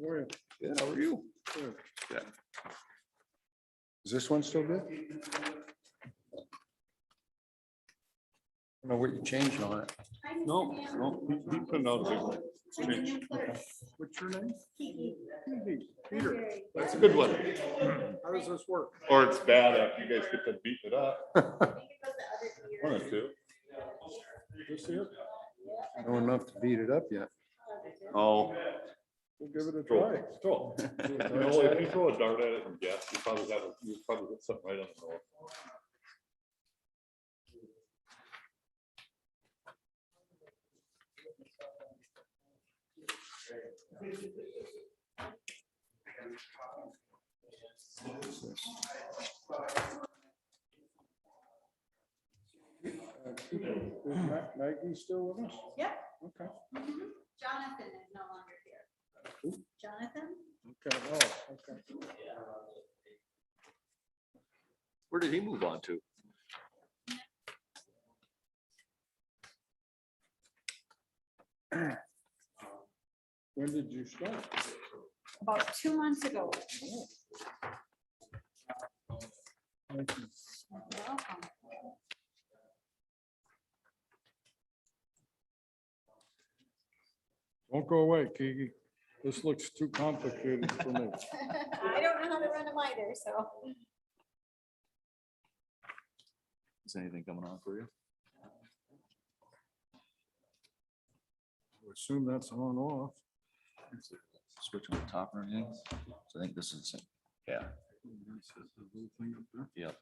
Yeah, how are you? Good. Yeah. Is this one still good? I don't know what you changed on it. No, he put it out. Big one. Change. What's your name? Kiki. Peter. That's a good one. How does this work? Or it's bad after you guys get to beating it up. One or two. This it? I don't know enough to beat it up yet. Oh. We'll give it a Throw try. it. Throw it. You know, if you throw a dart at it and guess, you probably hit something right on the nose. Is Maggie still with us? Yep. Okay. Jonathan is no longer here. Jonathan? Okay. Oh, okay. Where did he move on to? When did you start? About 2 months ago. Thank you. You're welcome. Don't go away, Kiki. This looks too complicated for me. I don't know how to run them either, so. Is anything coming on for you? I assume that's on off. Switch on the top or anything. So I think this is, yeah, yep.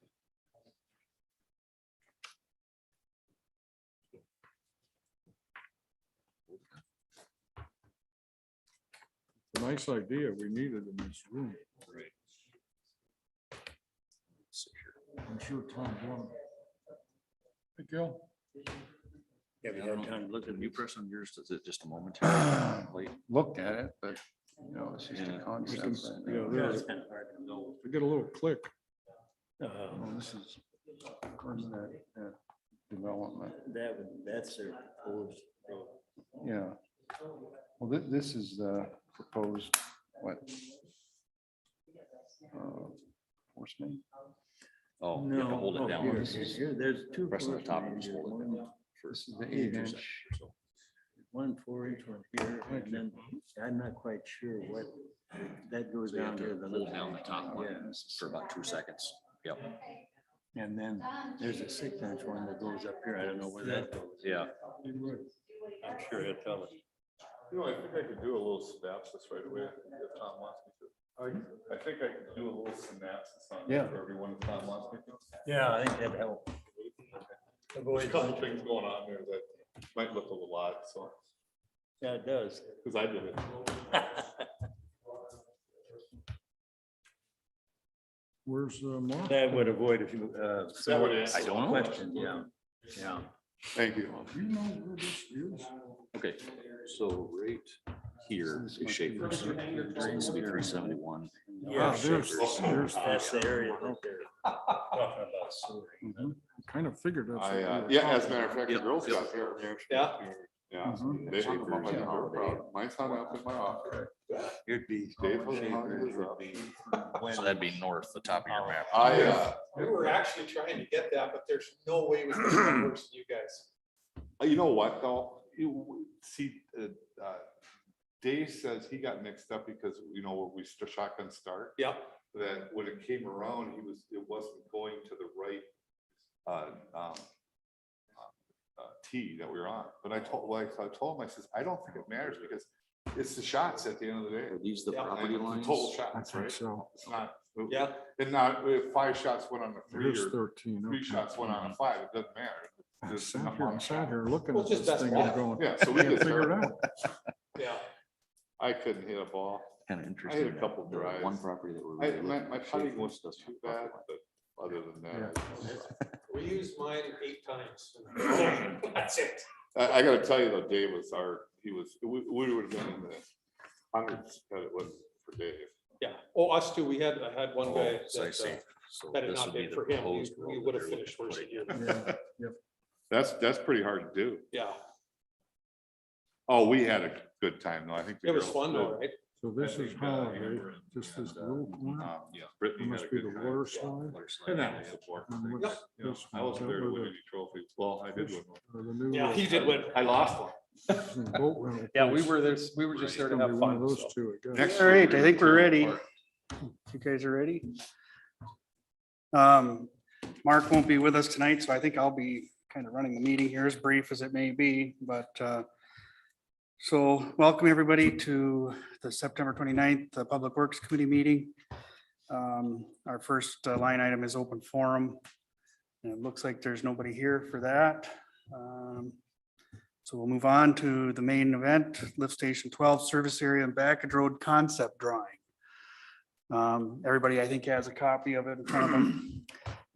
It's a nice idea. We need it in this room. I'm sure Tom won. Hey, Gil. Yeah, we had time to look at you press on yours. Is it just a momentary? Wait. Looked at it, but you know, it's just a Yeah. concept. Yeah, Yeah, there's- I get a little click. Oh, this is. Where's that development? That's their proposed. Yeah. Well, this is the proposed, what? Force main? Oh, you have to hold it down. There's two. Press on the top and force just mains hold it here, down. one- This is the 8-inch. One 4-inch one here, and then I'm not quite sure what, that goes So you have down to to the. hold down the top one Yeah. for about 2 seconds. Yep. And then there's a 6-inch one that goes up here. I don't know where that goes. Yeah. I'm sure he'll tell us. You know, I think I could do a little synopsis right away if Tom wants me to. I think I could do a little synopsis on Yeah. for everyone if Tom wants me to. Yeah, I think that'd help. There's a couple things going on there that might look a little odd, so, Yeah, it does. because I did it. Where's Mark? That would avoid a few, That would answer I don't know. questions, yeah. Yeah. Thank you. Do you know where this is? Okay, so right here is Schaefer's. So this will be 371. Ah, there's That's the area right there. Kind of figured that's. what I, you were yeah, as a talking matter of fact, the Yep, Girl yep. Scouts here. Yeah. Yeah. Mhm. They hung them up, I think they were Holiday. proud. Mine's hung up in my office. It'd be. Dave was hung his up. So that'd be north, the top of your map. We were actually trying to get that, but there's no way we could do worse than you guys. You know what, though? You see, Dave says he got mixed up because, you know, we shotgun start. Yep. That when it came around, it wasn't going to the right tee that we were on. But I told him, I says, I don't think it matters because it's the shots at the end of the day. Are these the Yeah. property And lines? the total I shots, think right? so. It's not. Yeah. And now if 5 shots went on a 3 Here's or 13. 3 okay. shots went on a 5, it doesn't matter. I Just sat come here, on I the sat shot. here looking Well, at just this best thing ball. and going, Yeah, so we can't did figure it terrible. out. Yeah. I couldn't hit a ball. Kind of interesting. I had a couple The drives. One property that we're. I, really my looking my at, putting Schaefer's, wasn't does too have bad, property but other than that. We used mine 8 times. That's it. I gotta tell you though, Dave was we would have been in the hundreds, but it wasn't for Dave. Yeah. Oh, us too. I had one guy lines. So I that, see. So had it this not would be been the for him, proposed we road would that have they're finished looking worse to than put you. Yeah, That's pretty hard to do. Yeah. Oh, we had a good time though. I think. the It was girls- fun though, right? So this I is think, Holiday, Amber and- just this and, little corner. Yeah. Brittany Must had a be good the time. water So, slide. water slide, and yeah. that support And thing. what's You know, this I one? wasn't Is there that to where win the- any trophies. Well, I did win one. or the new, Yeah, he did win. I lost one. this is boat rental Yeah, we place. were this, we were just It's there to gonna have be one of fun. those so. two, I guess. Next All year right, I think we're ready. Park. You guys are ready? Mark won't be with us tonight, so I think I'll be kind of running the meeting here, as brief as it may be, but so welcome everybody to the September 29th Public Works Committee meeting. Our first line item is open forum. And it looks like there's nobody here for that. So we'll move on to the main event, Lift Station 12 Service Area and Backage Road Concept Drawing. Everybody, I think, has a copy of it in front of them,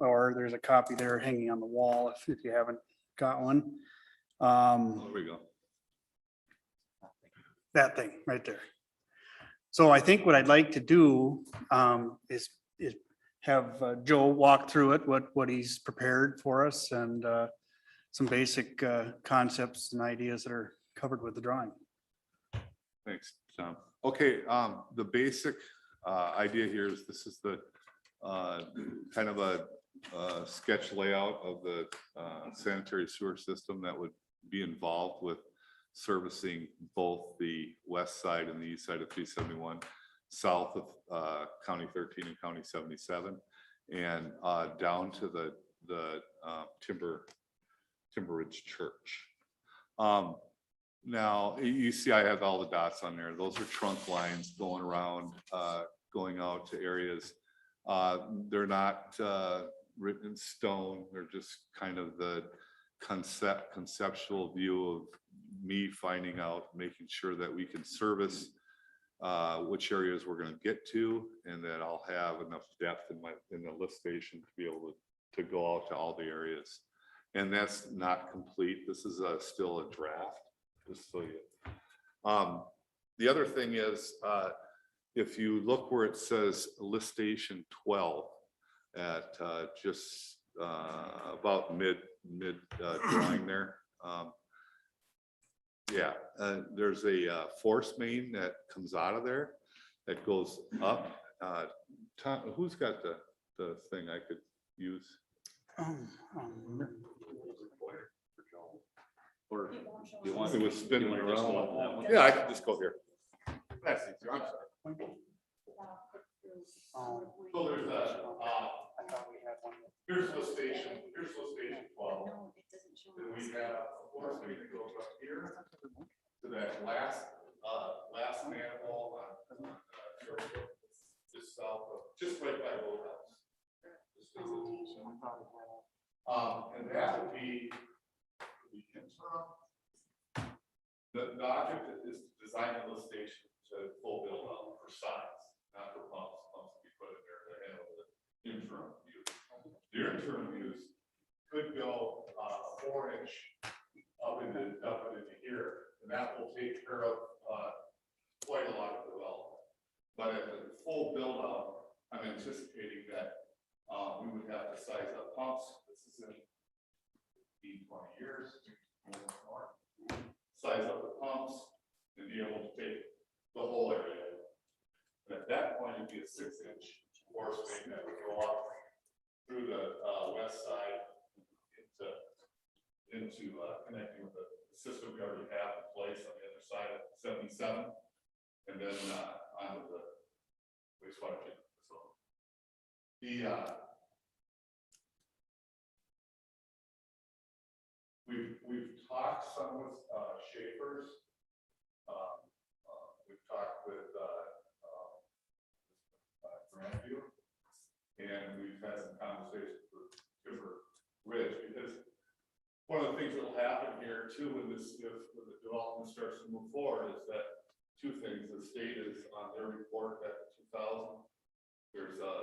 or there's a copy there hanging on the wall if you haven't got one. There we go. That thing right there. So I think what I'd like to do is have Joe walk through it, what he's prepared for us, and some basic concepts and ideas that are covered with the drawing. Thanks, Tom. Okay, the basic idea here is this is the kind of a sketch layout of the sanitary sewer system that would be involved with servicing both the west side and the east side of 371, south of County 13 and County 77, and down to the Timber Ridge Church. Now, you see I have all the dots on there. Those are trunk lines going around, going out to areas. They're not written in stone. They're just kind of the conceptual view of me finding out, making sure that we can service which areas we're going to get to, and that I'll have enough depth in the lift station to be able to go out to all the areas. And that's not complete. This is still a draft, just so you. The other thing is, if you look where it says lift station 12 at just about mid drawing there. Yeah, there's a force main that comes out of there that goes up. Tom, who's got the thing I could use? Or You want- it was spinning you wanna just go up that around. one? Yeah, I can just go here. That's easier. I'm sorry. So there's here's lift station 12. Then we have a force main that goes up here to that last manhole on just south of, just right by Roadhouse. And that would be the object is to design a lift station to full build up for size, not for pumps. Pumps we put in there to handle the internal use. The internal use could go 4-inch up into here, and that will take care of quite a lot of development. But at the full build up, I'm anticipating that we would have to size up pumps. This is in 20 years. Size up the pumps and be able to take the whole area. And at that point, it'd be a 6-inch force main that would go up through the west side into connecting with the system we already have in place on the other side of 77, and then onto the wastewater treatment facility. We've talked some with Schaefer's. We've talked with Grandview, and we've had some conversations with Timber Ridge, because one of the things that will happen here too, when the development starts to move forward, is that two things. The state is on their report back in 2000. There's a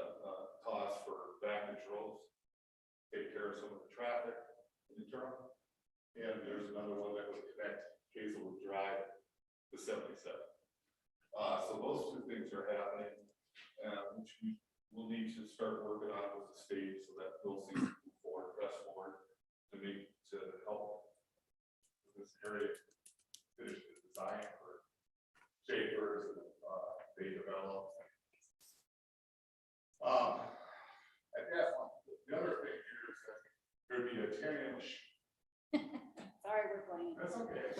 cost for backage roads, take care of some of the traffic in the terminal. And there's another one that would connect Hazelwood Drive to 77. So those two things are happening, which we will need to start working on with the state so that those things move forward, press forward to help this area finish the design for Schaefer's and 10-inch. Sorry, we're playing. That's okay.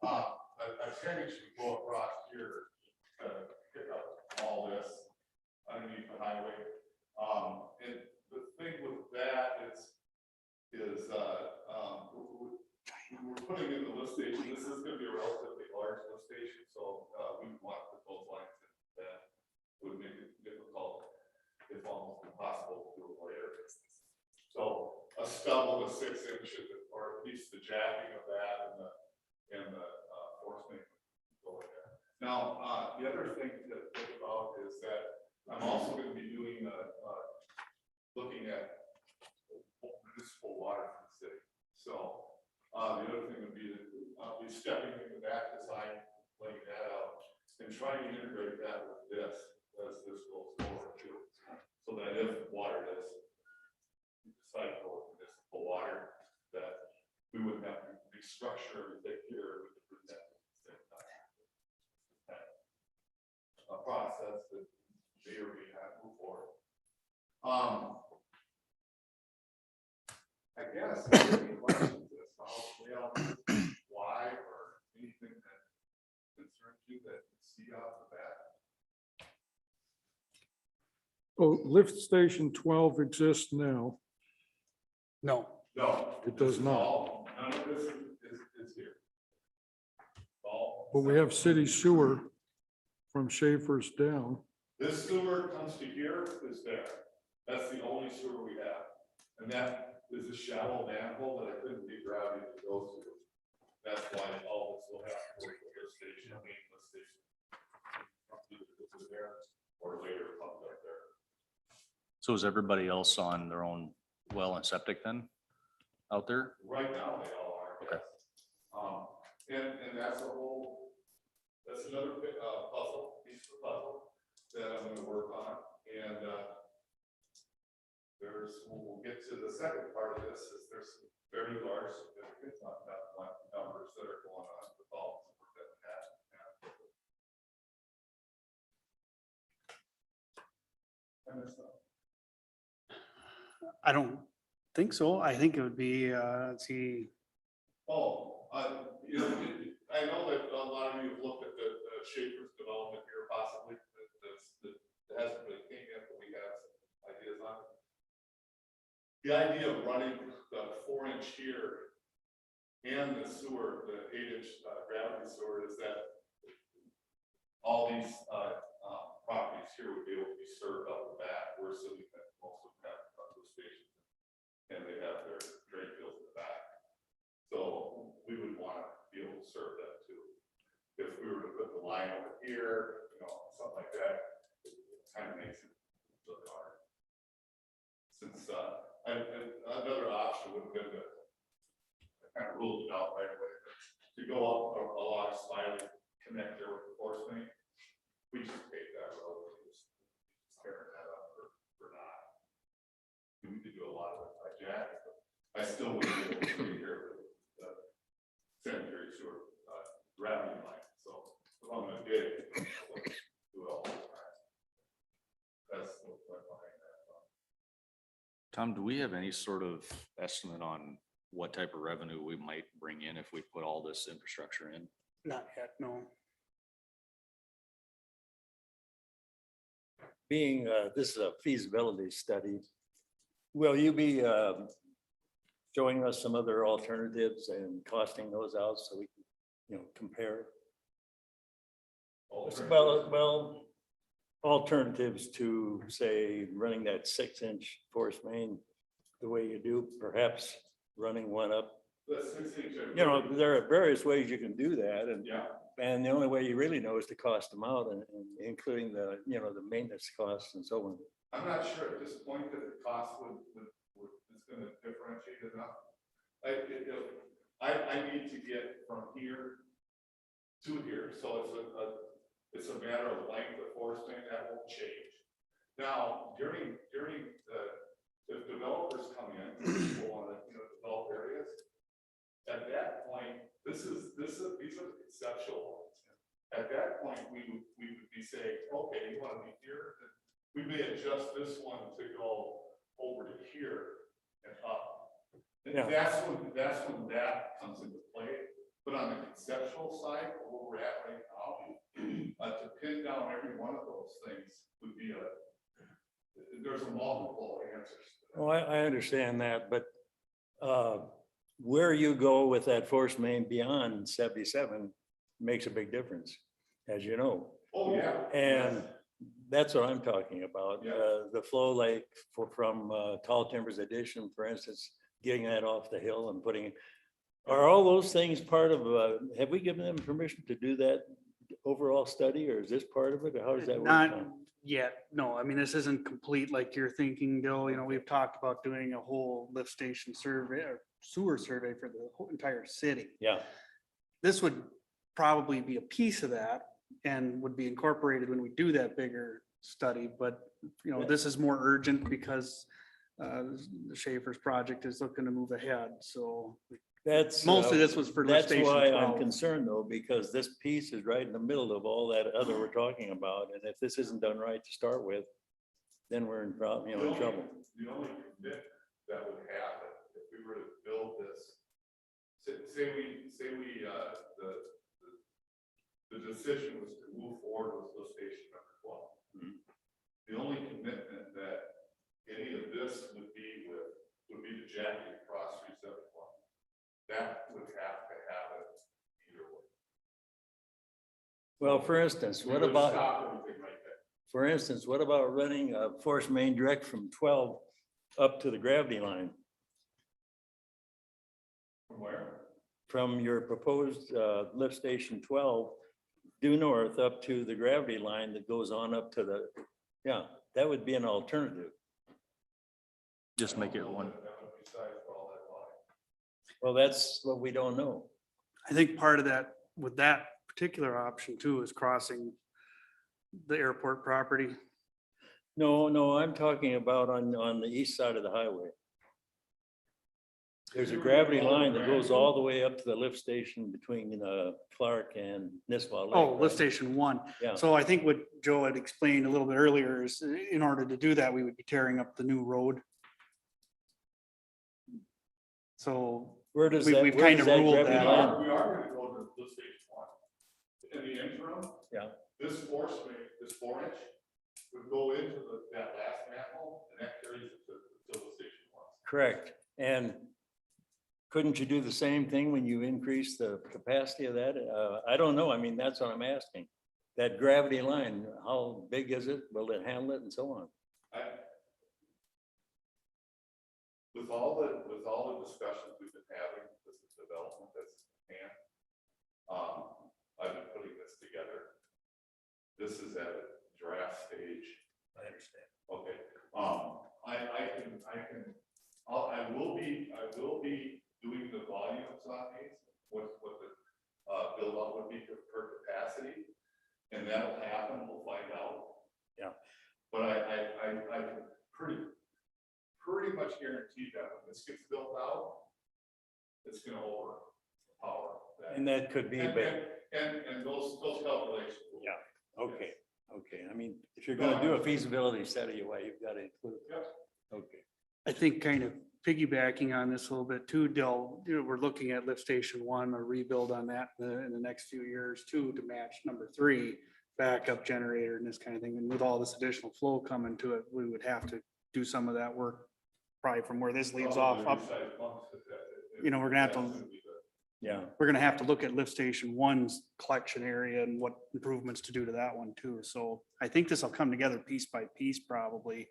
A 10-inch would go across here to pick up all this underneath the highway. And the thing with that is we're putting in the lift station. This is going to be a relatively large lift station, so we want to put those lines in. That would make it difficult, if almost impossible, to do it later. So a stub of a 6-inch, or at least the jacking of that and the force main go in there. Now, the other thing to think about is that I'm also going to be doing looking at municipal water for the city. So the other thing would be that I'll be stepping into that design, laying that out, and trying to integrate that with this as this goes forward too. So that if water does decide to go with municipal water, that we wouldn't have to restructure everything here with the present at the same time. A process that may or may not move forward. I guess, any questions as to how to lay out why or anything that concerns you that you see off the bat? Oh, lift station 12 exists now. No, No. It does this is not. all- None of this is here. All. But we have city sewer from Schaefer's down. This sewer comes to here, is there. That's the only sewer we have. And that is a shallow manhole that I couldn't get gravity to go to. That's why all this will have to go to the lift station, main lift station. Either this is there or later pumped up there. So is everybody else on their own well and septic then out there? Right now, they all are. Okay. Yes. And that's another piece of the puzzle that I'm going to work on. And we'll get to the second part of this, is there's some very large significant numbers that are going on with all the work that we have. I don't think so. I think it would be, let's see, Oh, you know, I know that a lot of you have looked at the Schaefer's development here, possibly, that hasn't really came yet, but we have some ideas on it. The idea of running the 4-inch here and the sewer, the 8-inch gravity sewer, is that all these properties here would be able to be served up the back. We're assuming that most of them have lift stations, and they have their drain fields in the back. So we would want to be able to serve that too. If we were to put the line over here, you know, something like that, it kind of makes it look hard. Since another option would have been to, I kind of ruled it out right away, to go up along Smiley, connect there with the force main. We just take that road, we just tear that up for not. We could do a lot of it by jack, but I still wouldn't be able to be here with the sanitary sewer gravity line. So if I'm gonna dig, do it all the time. That's what's behind that. Tom, do we have any sort of estimate on what type of revenue we might bring in if we put all this infrastructure in? not yet, no. Being, this is a feasibility study, will you be showing us some other alternatives and costing those out so we can, you know, compare? Well, alternatives to, say, running that 6-inch force main the way you do, perhaps running one up. The 6-inch. You know, there are various ways you can do that, and Yeah. and the only way you really know is to cost them out, and including the, you know, the maintenance costs and so on. I'm not sure at this point that the cost is gonna differentiate enough. I need to get from here to here, so it's a matter of length of force main, that won't change. Now, during if developers come in, people wanna, you know, develop areas, at that point, these are the conceptual ones. At that point, we would be saying, okay, you wanna be here, we may adjust this one to go over to here, and up. And Yeah. that's when that comes into play. But on the conceptual side, where we're at right now, to pin down every one of those things would be there's a multiple answers. to that. Oh, I understand that, but where you go with that force main beyond 77 makes a big difference, as you know. Oh, yeah. And that's what I'm talking about. Yeah. The flow like from Tall Timbers Addition, for instance, getting that off the hill and putting it. Are all those things part of, have we given them permission to do that overall study, or is this part of it? Or how does that work? Not Tom? yet, no, I mean, this isn't complete like you're thinking, Bill, you know, we've talked about doing a whole lift station survey or sewer survey for the whole entire city. Yeah, This would probably be a piece of that and would be incorporated when we do that bigger study, but, you know, this is more urgent because the Schaefer's project is looking to move ahead, so that's. mostly this was for lift That's station why I'm 12. concerned though, because this piece is right in the middle of all that other we're talking about. And if this isn't done right to start with, then we're in trouble, you know, in trouble. The only commitment that would happen if we were to build this, say we, the decision was to move forward with lift station number 12. Mhm. The only commitment that any of this would be the jacking across 371. That would have to happen either way. Well, for instance, We what would about, stop everything right there. for instance, what about running a force main direct from 12 up to the gravity line? From where? From your proposed lift station 12 due north up to the gravity line that goes on up to the, yeah, that would be an alternative. Just make it one. That would be sized for all that line. Well, that's what we don't know. I think part of that, with that particular option too, is crossing the airport property. No, I'm talking about on the east side of the highway. There's a gravity line that goes all the way up to the lift station between Clark and Nisswa Lake. Oh, right? lift station 1. Yeah, So I think what Joe had explained a little bit earlier is in order to do that, we would be tearing up the new road. So where does we've that, where kind does of that ruled gravity that line? We are gonna go to lift station 1. In the interim. Yeah. This force main, this 4-inch would go into that last manhole and that carries it to lift station 1. Correct. And couldn't you do the same thing when you increase the capacity of that? I don't know. I mean, that's what I'm asking. That gravity line, how big is it? Will it handle it and so on? With all the discussions we've been having with the development that's in hand, I've been putting this together. This is at a draft stage. I understand. Okay, I will be doing the volumes on these, what the build out would be per capacity. And that'll happen, we'll find out. Yeah. But I can pretty much guarantee that when this gets built out, it's gonna overpower that. And that could be, And, but, and those calculations. yeah, okay. I mean, if you're gonna do a feasibility study, why you've got to include. Yep. Okay. I think kind of piggybacking on this a little bit too, Dell, you know, we're looking at lift station 1, a rebuild on that in the next few years too, to match number 3, backup generator and this kind of thing. And with all this additional flow coming to it, we would have to do some of that work probably from where this leaves off up. You know, we're gonna have to, Yeah, we're gonna have to look at lift station 1's collection area and what improvements to do to that one too. So I think this will come together piece by piece probably.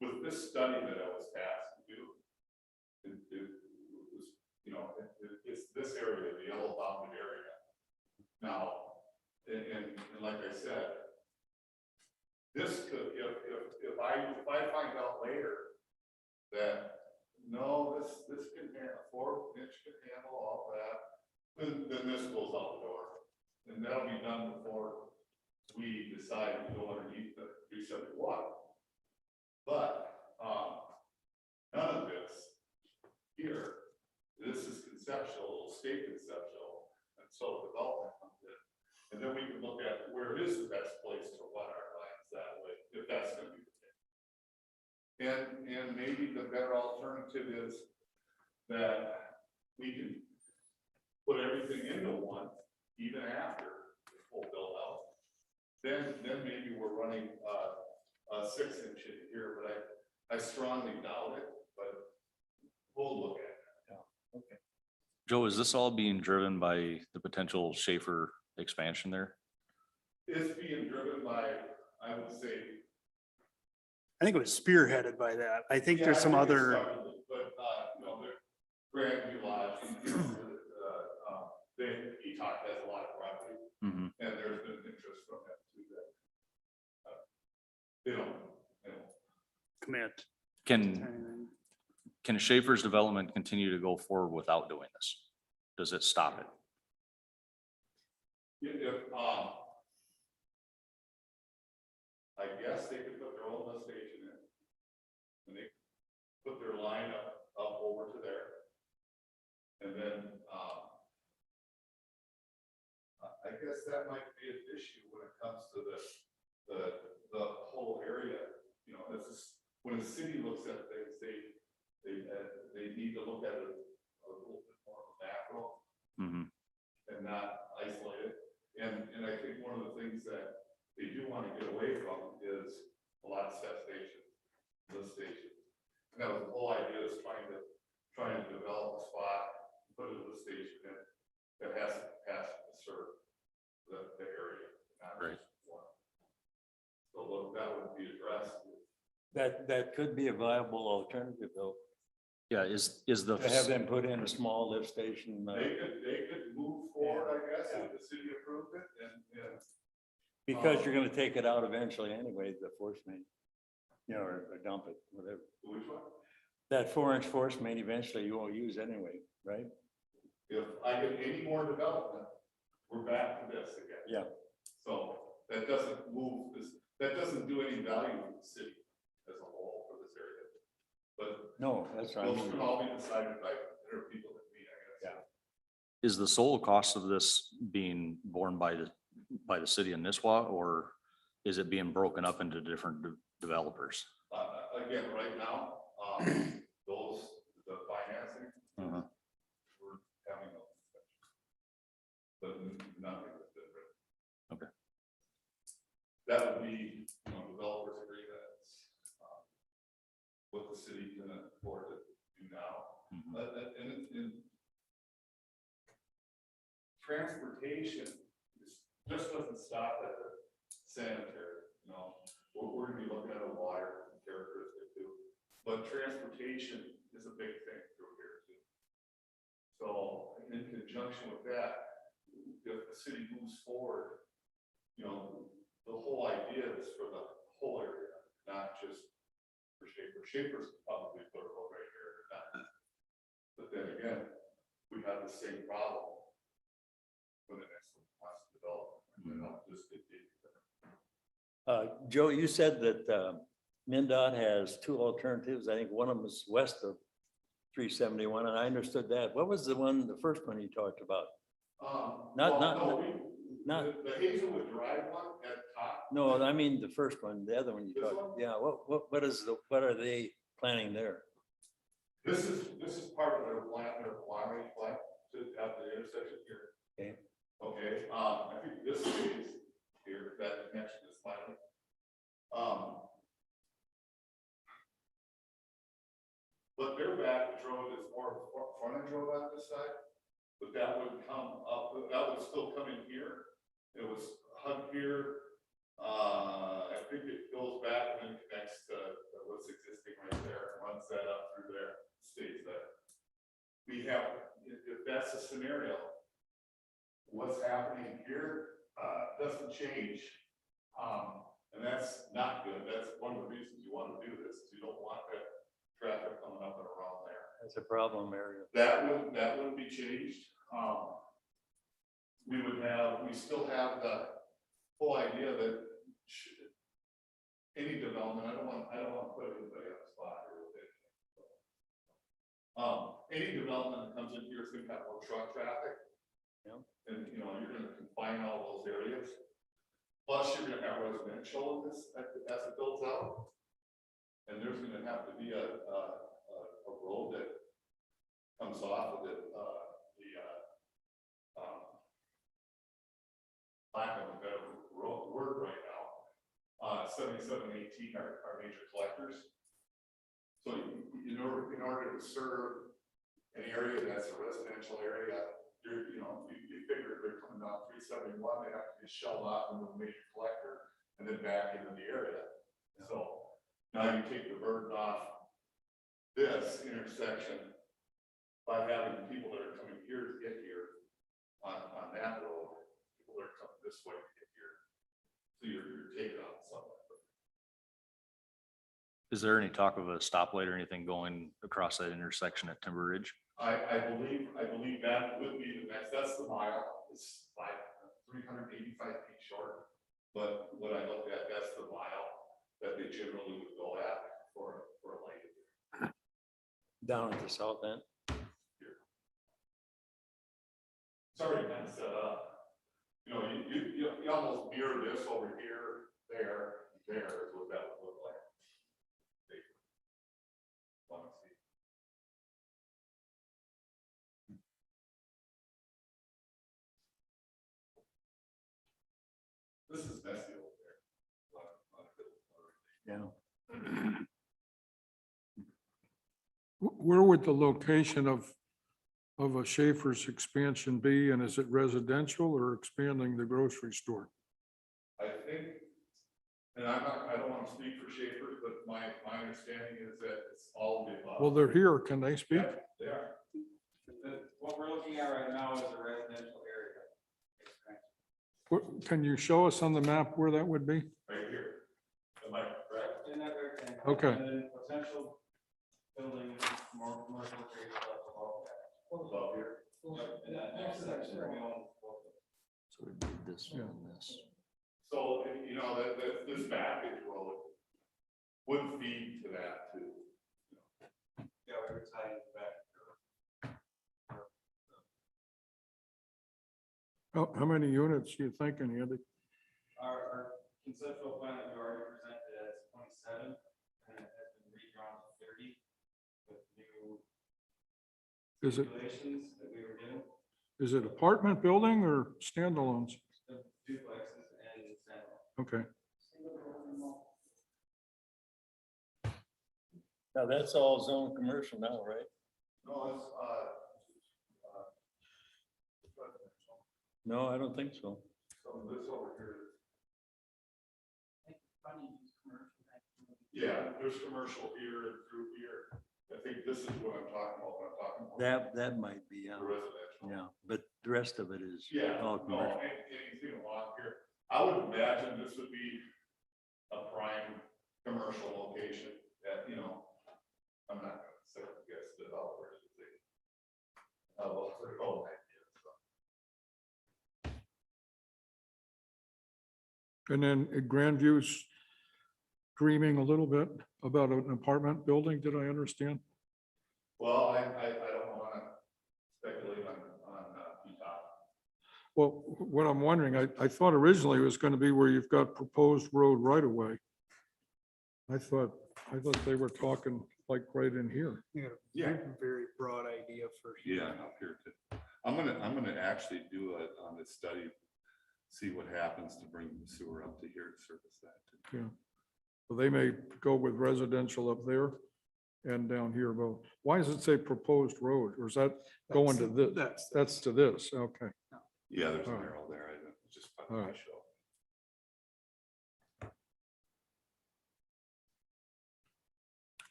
With this study that I was tasked to do, it was, you know, it's this area, the yellow bounded area. Now, and like I said, this could, if I find out later that, no, this can handle, 4-inch can handle all that, then this goes out the door. And that'll be done before we decide to go underneath the 371. But, none of this here, this is conceptual, state conceptual, until development comes in. And then we can look at where is the best place to run our lines that way, if that's gonna be And maybe the better alternative is that we can put everything into one even after the full build out. Then maybe we're running a 6-inch in here, but I strongly doubt it, but we'll look at it. Joe, is this all being driven by the potential Schaefer expansion there? It's being driven by, I would say. I think it was spearheaded by that. I think Yeah, there's I some think it other, started with- But, you know, the Grandview Lodge, Etok has a lot of property, Mhm. and there's been interest from them too. They don't. commit. Can Schaefer's development continue to go forward without doing this? Does it stop it? If, I guess they could put their own lift station in. And they put their line up over to there. And then, I guess that might be an issue when it comes to the whole area. You know, this is, when the city looks at things, they need to look at it a little bit more macro Mhm. and not isolated. And I think one of the things that they do want to get away from is a lot of step stations, lift stations. And that was the whole idea, is trying to develop a spot, put a lift station in that has the capacity to serve the area. Not Right. just one. So look, that would be addressed. That could be a viable alternative though, Yeah, is the, to have them put in a small lift station. They could move forward, I guess, if the city approved it, and Because you're gonna take it out eventually anyway, the force main. You know, or dump it, whatever. which one? That 4-inch force main eventually you won't use anyway, right? If I get any more development, we're back to this again. Yeah. So that doesn't move this, that doesn't do any value to the city as a whole for this area. But No, that's what I those can mean. all be decided by better people than me, I guess. is the sole cost of this being borne by the city of Nisswa, or is it being broken up into different developers? Again, right now, the financing, Uh-huh. we're having those discussions. But nothing is different. Okay. That would be, you know, developers agreements, what the city can afford to do now. Mhm. And transportation just doesn't stop at the sanitary, you know, we're gonna be looking at a water characteristic too. But transportation is a big thing through here too. So in conjunction with that, if the city moves forward, you know, the whole idea is for the whole area, not just for Schaefer. Schaefer's probably put a road right here, not. But then again, we have the same problem when the next one wants to develop. You know, just Joe, you said that MinDOT has 2 alternatives. I think one of them is west of 371, and I understood that. What was the first one you talked about? The Hazelwood Drive one at top. No, I mean the first one, the other one you This talked, one? yeah, what are they planning there? This is part of their long range plan to have the intersection here. Okay. Okay, I think this phase here, that connection is final. But their back road is more frontage road on this side, but that would come up, that would still come in here. It was hung here. I think it goes back and then connects to what's existing right there, runs that up through there, stays there. We have, if that's the scenario, what's happening here doesn't change. And that's not good. That's one of the reasons you want to do this, is you don't want that traffic coming up and around there. That's a problem area. That wouldn't be changed. We still have the whole idea that any development, I don't want to put anybody on the spot here with it. Any development that comes in here is going to have more truck traffic. Yeah. And, you know, you're going to confine all those areas. Plus, you're going to have residential in this as it builds out. And there's gonna have to be a road that comes off of the lack of a better word right now. 7718 are major collectors. So in order to serve an area that's a residential area, you figure they're coming down 371, they have to be shelled off into a major collector and then back into the area. So now you take the burden off this intersection by having people that are coming here to get here on that road, people that are coming this way to get here. So you're taking out something. Is there any talk of a stoplight or anything going across that intersection at Timber Ridge? I believe that would be the next, that's the mile, it's 385 feet short. But what I looked at, that's the mile that they generally would go at for a light. Down at the south end. It's already kind of set up. You almost mirror this over here, there is what that would look like. Want to see. This is messy over there. Yeah. Where would the location of a Schaefer's expansion be? And is it residential or expanding the grocery store? I think, and I don't want to speak for Schaefer's, but my understanding is that it's all of the above. Well, they're here. Can they speak? Yeah, they are. What we're looking at right now is a residential area. Can you show us on the map where that would be? Right here. Am I correct? In that rectangle. Okay. And then potential building more commercial trade stuff above that. Above here. Yep, and that next section, we own both of them. So we need this one and this. So, that this backage road would feed to that too. Yeah, we were tying it back. How many units are you thinking, Andy? Our conceptual plan that we already presented as 27, and it has been redrawn to 30 with new Is it, regulations that we were given, is it apartment building or standalones? the duplexes and standalone. Okay. Now, that's all zone commercial now, right? No, it's, No, I don't think so. so this over here. Yeah, there's commercial here and through here. I think this is what I'm talking about when I'm talking about. That might be, The residential. yeah, but the rest of it is Yeah, all no, commercial. anything along here. I would imagine this would be a prime commercial location that, I'm not gonna say guess developers. Their own ideas. And then Grandview's dreaming a little bit about an apartment building, did I understand? Well, I don't wanna speculate on Utah. Well, what I'm wondering, I thought originally it was going to be where you've got proposed road right away. I thought they were talking like right in here. Yeah. Very broad idea for. Yeah, up here too. I'm gonna actually do on this study, see what happens to bring the sewer up to here to service that. Yeah. Well, they may go with residential up there and down here. Well, why does it say proposed road? Or is that going to this? That's to this. Okay. Yeah, there's an All right. arrow there. I just. All right. show.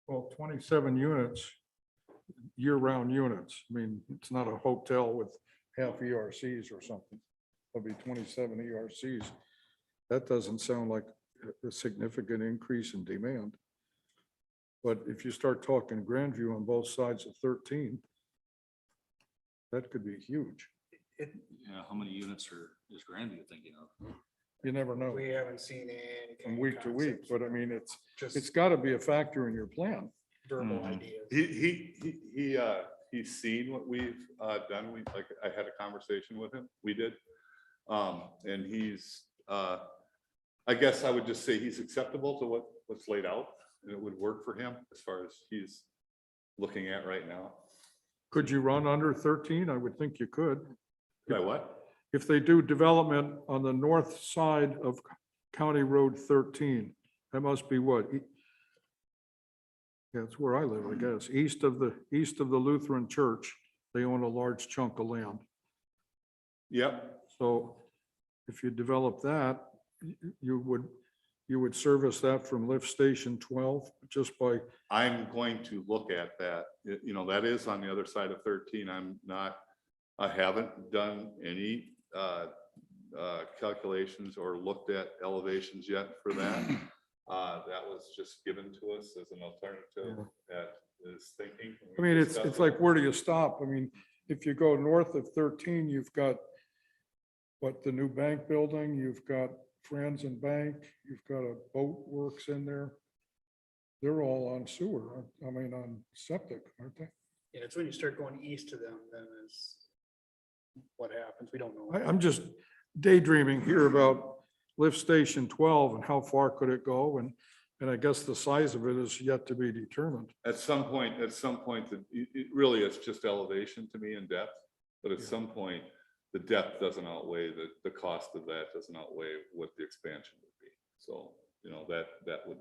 Well, 27 units, year-round units. I mean, it's not a hotel with half ERCs or something. It'll be 27 ERCs. That doesn't sound like a significant increase in demand. But if you start talking Grandview on both sides of 13, that could be huge. Yeah, how many units is Grandview thinking of? You never know We haven't seen any. from week to week, but I mean, it's Just got to be a factor in your plan. verbal Mhm. ideas. He's seen what we've done. I had a conversation with him. We did. And he's I guess I would just say he's acceptable to what's laid out, and it would work for him as far as he's looking at right now. Could you run under 13? I would think you could. By what? If they do development on the north side of County Road 13, that must be what? Yeah, it's where I live, I guess. East of the Lutheran Church, they own a large chunk of land. Yep, So if you develop that, you would service that from lift station 12 just by, I'm going to look at that. That is on the other side of 13. I haven't done any calculations or looked at elevations yet for that. That was just given to us as an alternative that is thinking. I mean, it's like, where do you stop? I mean, if you go north of 13, you've got the new bank building, you've got Friends and Bank, you've got a boat works in there. They're all on sewer, I mean, on septic, aren't they? Yeah, it's when you start going east to them, then is what happens. We don't know. I'm just daydreaming here about lift station 12 and how far could it go? And I guess the size of it is yet to be determined. At some point, it really is just elevation to me in depth, but at some point, the depth doesn't outweigh the cost of that doesn't outweigh what the expansion would be. So, that would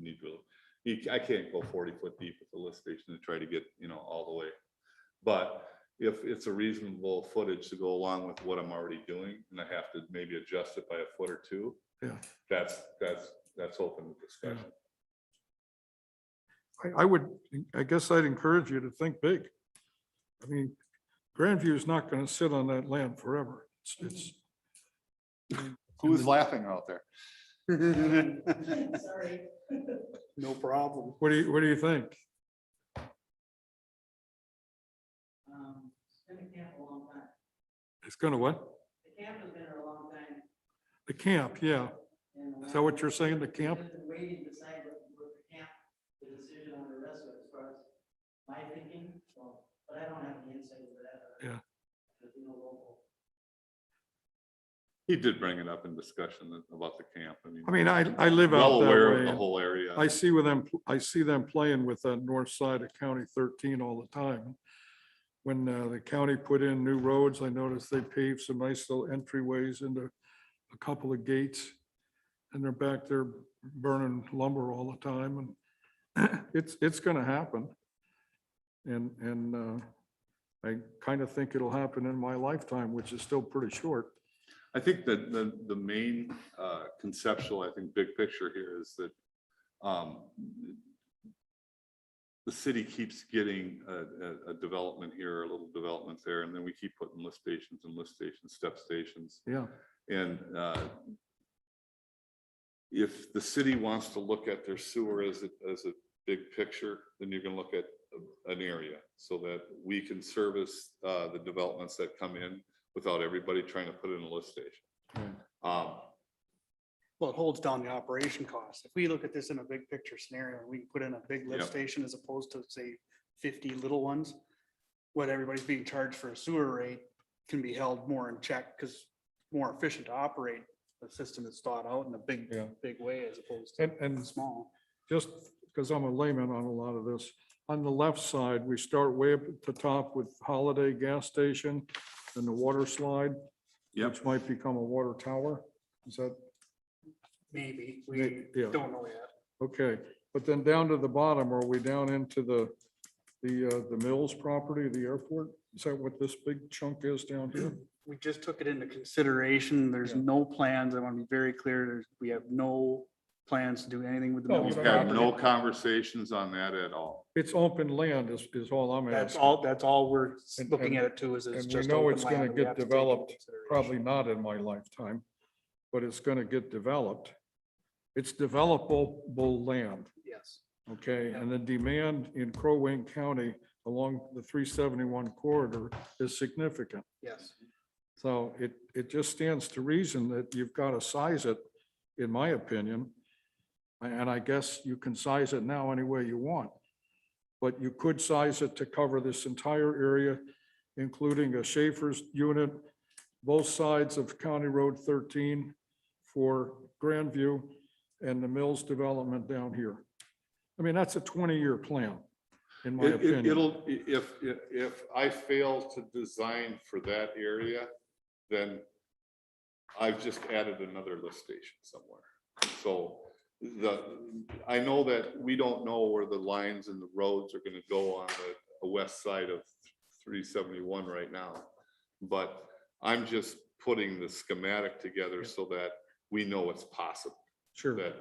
need to, I can't go 40-foot deep at the lift station to try to get, all the way. But if it's a reasonable footage to go along with what I'm already doing, and I have to maybe adjust it by a foot or two, Yeah. that's open to discussion. I guess I'd encourage you to think big. I mean, Grandview is not going to sit on that land forever. It's Who's laughing out there? Sorry. No problem. what do you think? It's been a camp a long time. It's going to what? The camp has been there a long time. The camp, yeah. And Is that what you're saying, the camp? I've been waiting to decide what the camp, the decision on the rest of it, as far as my thinking, but I don't have any insight into that. Yeah. There's no local. He did bring it up in discussion about the camp. I mean, I live out well that aware way. of the and whole area. I see them playing with that north side of County 13 all the time. When the county put in new roads, I noticed they paved some nice little entryways into a couple of gates. And they're back there burning lumber all the time, and it's gonna happen. And I kind of think it'll happen in my lifetime, which is still pretty short. I think that the main conceptual, I think, big picture here is that the city keeps getting a development here, a little development there, and then we keep putting lift stations and lift stations, step stations. Yeah, And if the city wants to look at their sewer as a big picture, then you're gonna look at an area so that we can service the developments that come in without everybody trying to put in a lift station. Well, it holds down the operation costs. If we look at this in a big picture scenario, and we can put in a big lift Yep. station as opposed to, say, 50 little ones, what everybody's being charged for a sewer rate can be held more in check because more efficient to operate a system that's thought out in a Yeah. big way as opposed to and small. just because I'm a layman on a lot of this, on the left side, we start way up at the top with Holiday Gas Station and the water slide, Yep. which might become a water tower. Is that? Maybe, we Yeah. don't know yet. Okay, but then down to the bottom, are we down into the Mills property, the airport? Is that what this big chunk is down here? We just took it into consideration. There's Yeah. no plans. I want to be very clear. We have no plans to do anything with the No, Mills We've had no property. conversations on that at all. It's open land is all I'm That's asking. that's all we're And- looking and- at it too, is it's And we just. know open it's land gonna that we get have to take into developed, consideration. probably not in my lifetime, but it's gonna get developed. It's developable land, Yes. okay? And the demand in Crow Wing County along the 371 corridor is significant. Yes. So it just stands to reason that you've got to size it, in my opinion. And I guess you can size it now any way you want. But you could size it to cover this entire area, including a Schaefer's unit, both sides of County Road 13 for Grandview and the Mills development down here. I mean, that's a 20-year plan, in my opinion. It'll, if I fail to design for that area, then I've just added another lift station somewhere. So I know that we don't know where the lines and the roads are gonna go on the west side of 371 right now. But I'm just putting the schematic together so that we know it's possible. Sure. That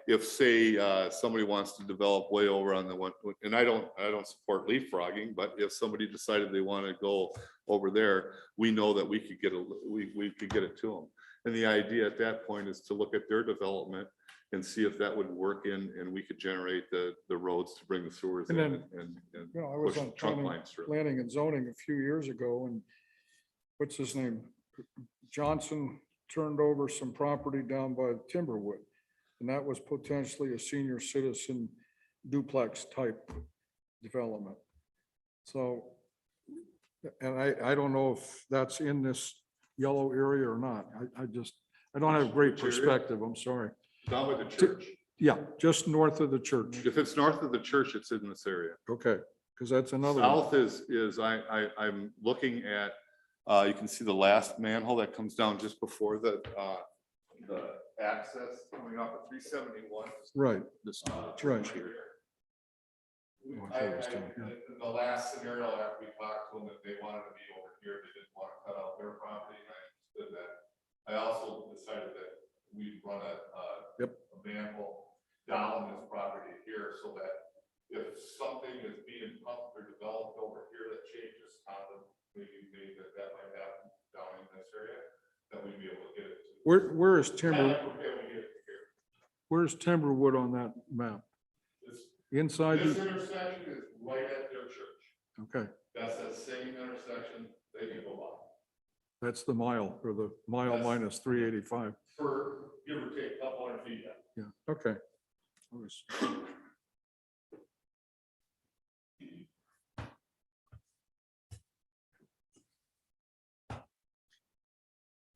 if say somebody wants to develop way over on the one, and I don't support leapfrogging, but if somebody decided they want to go over there, we know that we could get it to them. And the idea at that point is to look at their development and see if that would work in, and we could generate the roads to bring the sewers in And and You know, I was push on trunk lines through. planning and zoning a few years ago, and what's his name? Johnson turned over some property down by Timberwood. And that was potentially a senior citizen duplex type development. So, and I don't know if that's in this yellow area or not. I don't have great Which area? perspective, I'm sorry. Down by the church. Yeah, just north of the church. If it's north of the church, it's in this area. Okay, because that's another one. South is I'm looking at, you can see the last manhole that comes down just before the access coming off of 371. Right, This, right. In the last scenario, after we talked to them, that they wanted to be over here, they didn't want to cut out their property, and I understood that. I also decided that we'd run a manhole down this property here, so that if something is being pumped or developed over here that changes maybe that might happen down in this area, that we'd be able to get it to. Where is Timber, Okay, we get it here. where's Timberwood on that map? This Inside, this the intersection is right at their church. okay, That's that same intersection they can go by. that's the mile, or the mile That's- minus 385. For give or take a couple hundred feet. Yeah, okay. I was-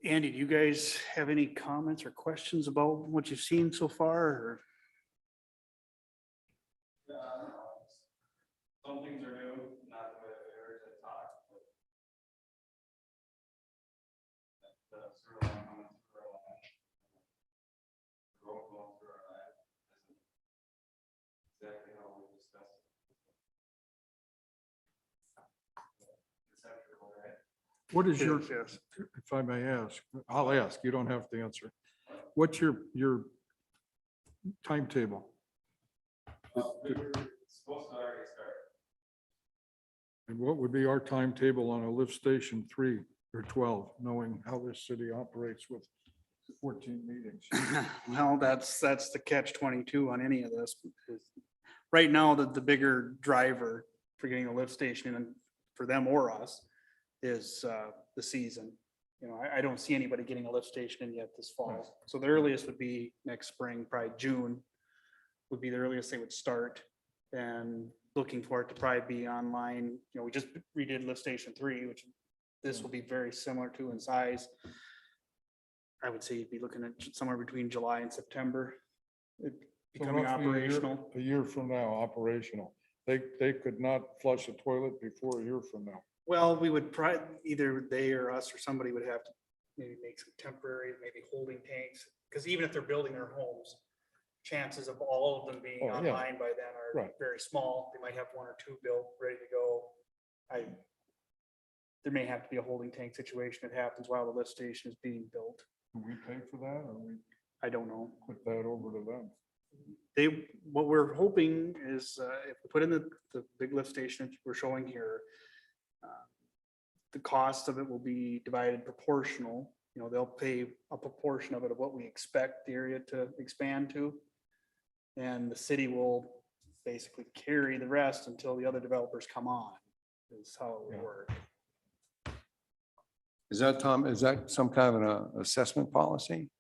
Andy, do you guys have any comments or questions about what you've seen so far? Or Some things are new, not the way I heard it talk. The sewer line coming through our line. The road going through our line isn't exactly how we discussed it. Conceptual, right? What is your, Yes, if I may ask, I'll ask, you don't have to answer. What's your timetable? We were supposed to already start. And what would be our timetable on a lift station 3 or 12, knowing how this city operates with 14 meetings? well, that's the catch-22 on any of this. Because right now, the bigger driver for getting a lift station in for them or us is the season. You know, I don't see anybody getting a lift station in yet this fall. So the earliest would be next spring, probably June would be the earliest they would start. And looking for it to probably be online. You know, we just redid lift station 3, which this will be very similar to in size. I would say you'd be looking at somewhere between July and September. It So becoming roughly a year- operational. A year from now, operational. They could not flush a toilet before a year from now. Well, we would probably, either they or us or somebody would have to maybe make some temporary, maybe holding tanks. Because even if they're building their homes, chances of all of them being Oh, yeah. online by then are Right. very small. They might have 1 or 2 built, ready to go. There may have to be a holding tank situation that happens while the lift station is being built. Do we pay for that, or we I don't know. put that over to them? What we're hoping is if we put in the big lift station that we're showing here, the cost of it will be divided proportional. You know, they'll pay a proportion of it of what we expect the area to expand to. And the city will basically carry the rest until the other developers come on, is how it would work. Is that, Tom, is that some kind of an assessment policy?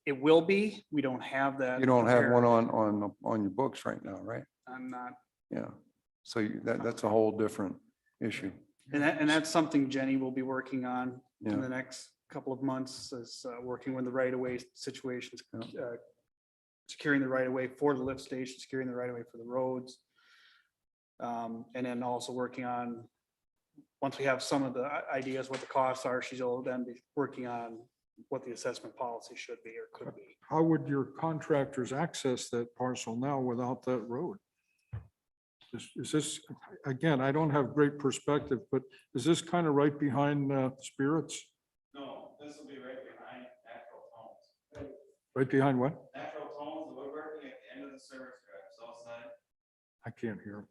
It will be, we don't have that. You don't have one prepared. on your books right now, right? I'm not. Yeah. So that's a whole different issue. And that's something Jenny will be working on Yeah. in the next couple of months is working with the right-of-way situations, securing the right-of-way for the lift station, securing the right-of-way for the roads. And then also working on, once we have some of the ideas, what the costs are, she'll then be working on what the assessment policy should be or could be. How would your contractors access that parcel now without that road? Is this, again, I don't have great perspective, but is this kind of right behind Spirits? No, this will be right behind Natural Tones. Right behind what? Natural Tones, the woodworking at the end of the service drive, south side. I can't hear.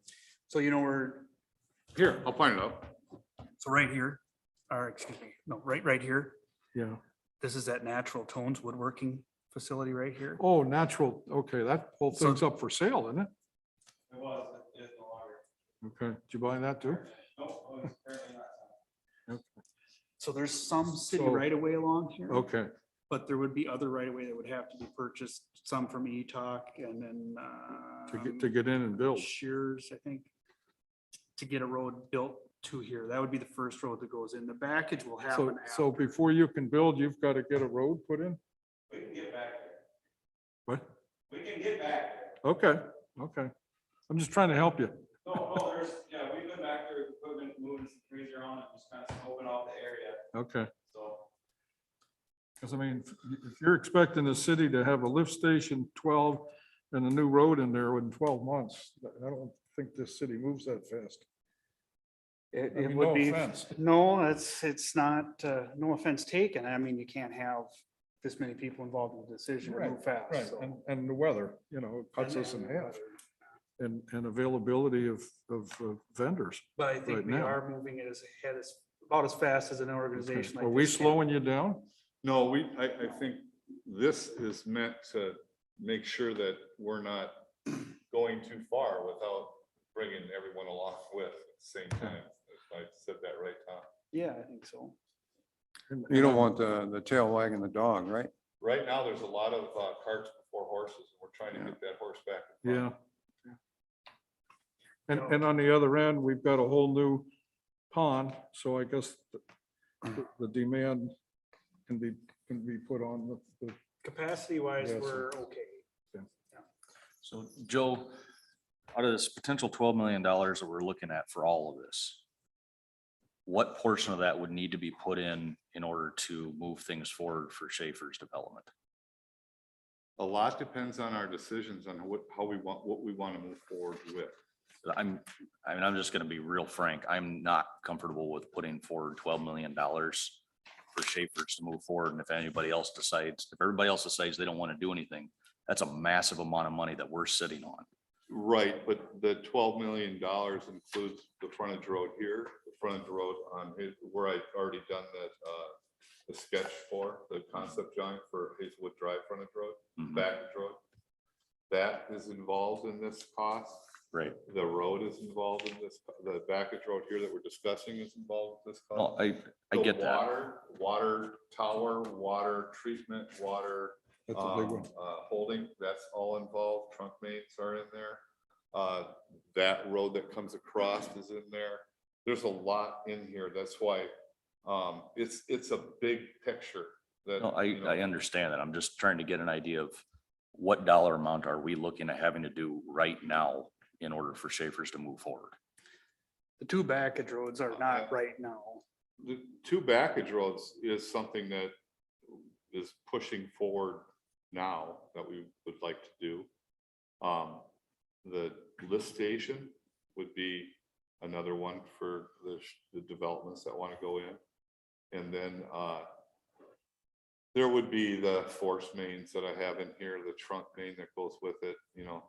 So you know, we're, Here, I'll point it out. so right here, or excuse me, no, right here. Yeah. This is that Natural Tones woodworking facility right here. Oh, natural. Okay, that whole So- thing's up for sale, isn't it? It was, it is no longer. Okay, did you buy that too? Nope, it was currently not. So there's some city So- right away along here. Okay, But there would be other right away that would have to be purchased, some from ETOC and then. to get in and build. Shears, I think. To get a road built to here. That would be the first road that goes in. The backage will So, happen. so after. before you can build, you've got to get a road put in? We can get back there. What? We can get back there. Okay, okay. I'm just trying to help you. No, there's, yeah, we've been back there, equipment, moving some trees around and just kind of scoping out the area, Okay. so. Because I mean, if you're expecting the city to have a lift station 12 and a new road in there within 12 months, I don't think this city moves that fast. It I mean, would no be, offense. no, it's not, no offense taken. I mean, you can't have this many people involved in the decision to move fast. Right, so. and the weather, cuts us in half, and availability of vendors. But I think right we now. are moving it as ahead as, about as fast as an organization. like Are we this can. slowing you down? No, I think this is meant to make sure that we're not going too far without bringing everyone along with at the same time. If I said that right, Tom. Yeah, I think so. You don't want the tail wagging the dog, right? Right now, there's a lot of carts before horses. We're trying to get that horse back. in front. Yeah. And on the other end, we've got a whole new pond, so I guess the demand can be put on the Capacity wise, Yes. we're okay. So Joe, out of this potential $12 million that we're looking at for all of this, what portion of that would need to be put in order to move things forward for Schaefer's development? A lot depends on our decisions on what we want to move forward with. I'm just gonna be real frank. I'm not comfortable with putting forward $12 million for Schaefer's to move forward. And if everybody else decides they don't want to do anything, that's a massive amount of money that we're sitting on. Right, but the $12 million includes the frontage road here, the frontage road on where I've already done the sketch for the concept drawing for Hazelwood Drive frontage road, Mhm. backage road. That is involved in this cost. Right. The road is involved in this, the backage road here that we're discussing is involved in this No, cost. I The get that. Water tower, water treatment, water That's a big one. holding, that's all involved, trunk mains are in there. That road that comes across is in there. There's a lot in here, that's why, it's a big picture. That, No, you know, I understand that. I'm just trying to get an idea of what dollar amount are we looking at having to do right now in order for Schaefer's to move forward? The two backage roads are not right now. The two backage roads is something that is pushing forward now that we would like to do. The lift station would be another one for the developments that want to go in. And then there would be the force mains that I have in here, the trunk main that goes with it,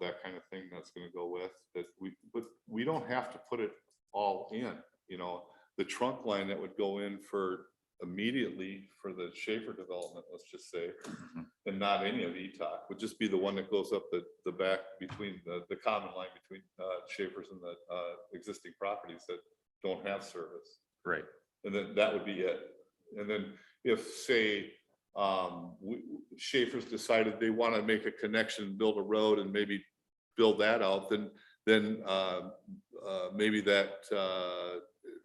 that kind of thing that's going to go with that. But we don't have to put it all in, the trunk line that would go in for immediately for the Schaefer development, let's just say, and not any of ETOC, would just be the one that goes up the back between the common line between Schaefer's and the existing properties that don't have service. Right. And then that would be it. And then if, say, Schaefer's decided they want to make a connection, build a road and maybe build that out, then maybe that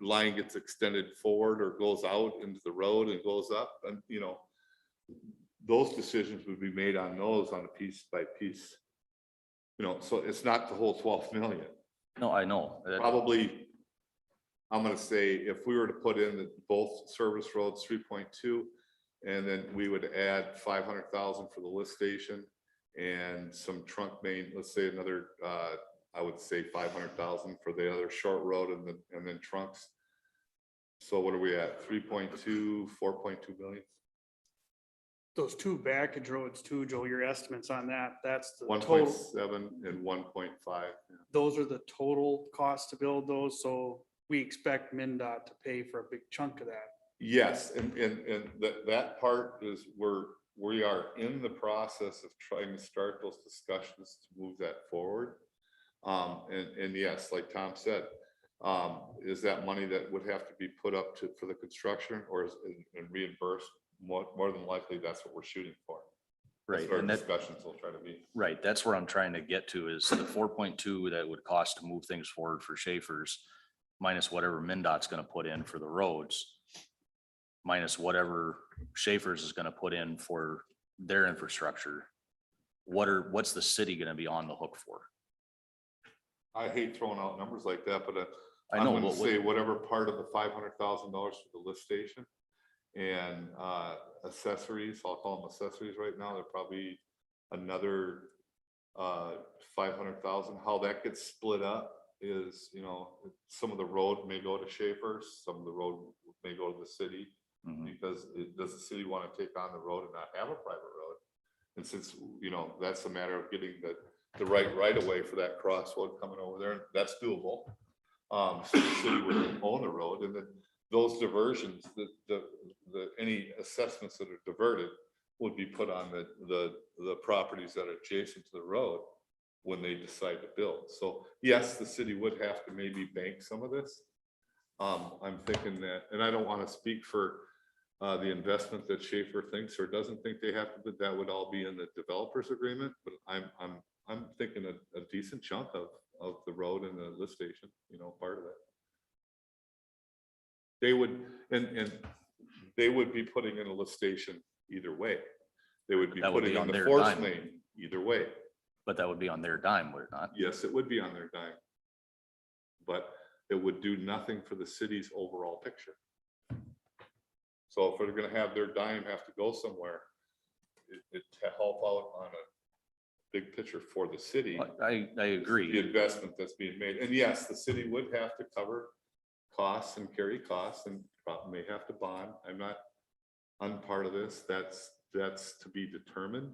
line gets extended forward or goes out into the road and goes up, and, you know, those decisions would be made on those on a piece by piece. You know, so it's not the whole 12 million. No, I know. Probably, I'm gonna say if we were to put in both service roads 3.2, and then we would add 500,000 for the lift station and some trunk main, let's say another, I would say 500,000 for the other short road and then trunks. So what are we at? 3.2, 4.2 million? Those two backage roads too, Joe, your estimates on that, that's the total, 1.7 and 1.5. those are the total costs to build those, so we expect MinDOT to pay for a big chunk of that. Yes, and that part is we are in the process of trying to start those discussions to move that forward. And yes, like Tom said, is that money that would have to be put up for the construction, or is and reimbursed? More than likely, that's what we're shooting for. That's Right, what our and that, discussions will try to be. right, that's where I'm trying to get to is the 4.2 that would cost to move things forward for Schaefer's, minus whatever MinDOT's gonna put in for the roads, minus whatever Schaefer's is gonna put in for their infrastructure. What's the city gonna be on the hook for? I hate throwing out numbers like that, but I I'm know, gonna but say whatever part of the $500,000 for the lift station and accessories, I'll call them accessories right now, they're probably another 500,000. How that gets split up is, you know, some of the road may go to Schaefer's, some of the road may go to the city, because does the city want to take on the road and not have a private road? And since, you know, that's a matter of getting the right of way for that crossroad coming over there, that's doable. So the city would own the road, and then those diversions, any assessments that are diverted would be put on the properties that are adjacent to the road when they decide to build. So yes, the city would have to maybe bank some of this. I'm thinking that, and I don't want to speak for the investment that Schaefer thinks or doesn't think they have to, but that would all be in the developer's agreement. But I'm thinking a decent chunk of the road and the lift station, you know, part of it. They would, and they would be putting in a lift station either way. They would be That would putting be in on the their force dime. main either way. But that would be on their dime, would it not? Yes, it would be on their dime. But it would do nothing for the city's overall picture. So if they're gonna have their dime have to go somewhere, it to help out on a big picture for the city. I The agree. investment that's being made. And yes, the city would have to cover costs and carry costs and probably may have to bond. I'm not on part of this. That's to be determined.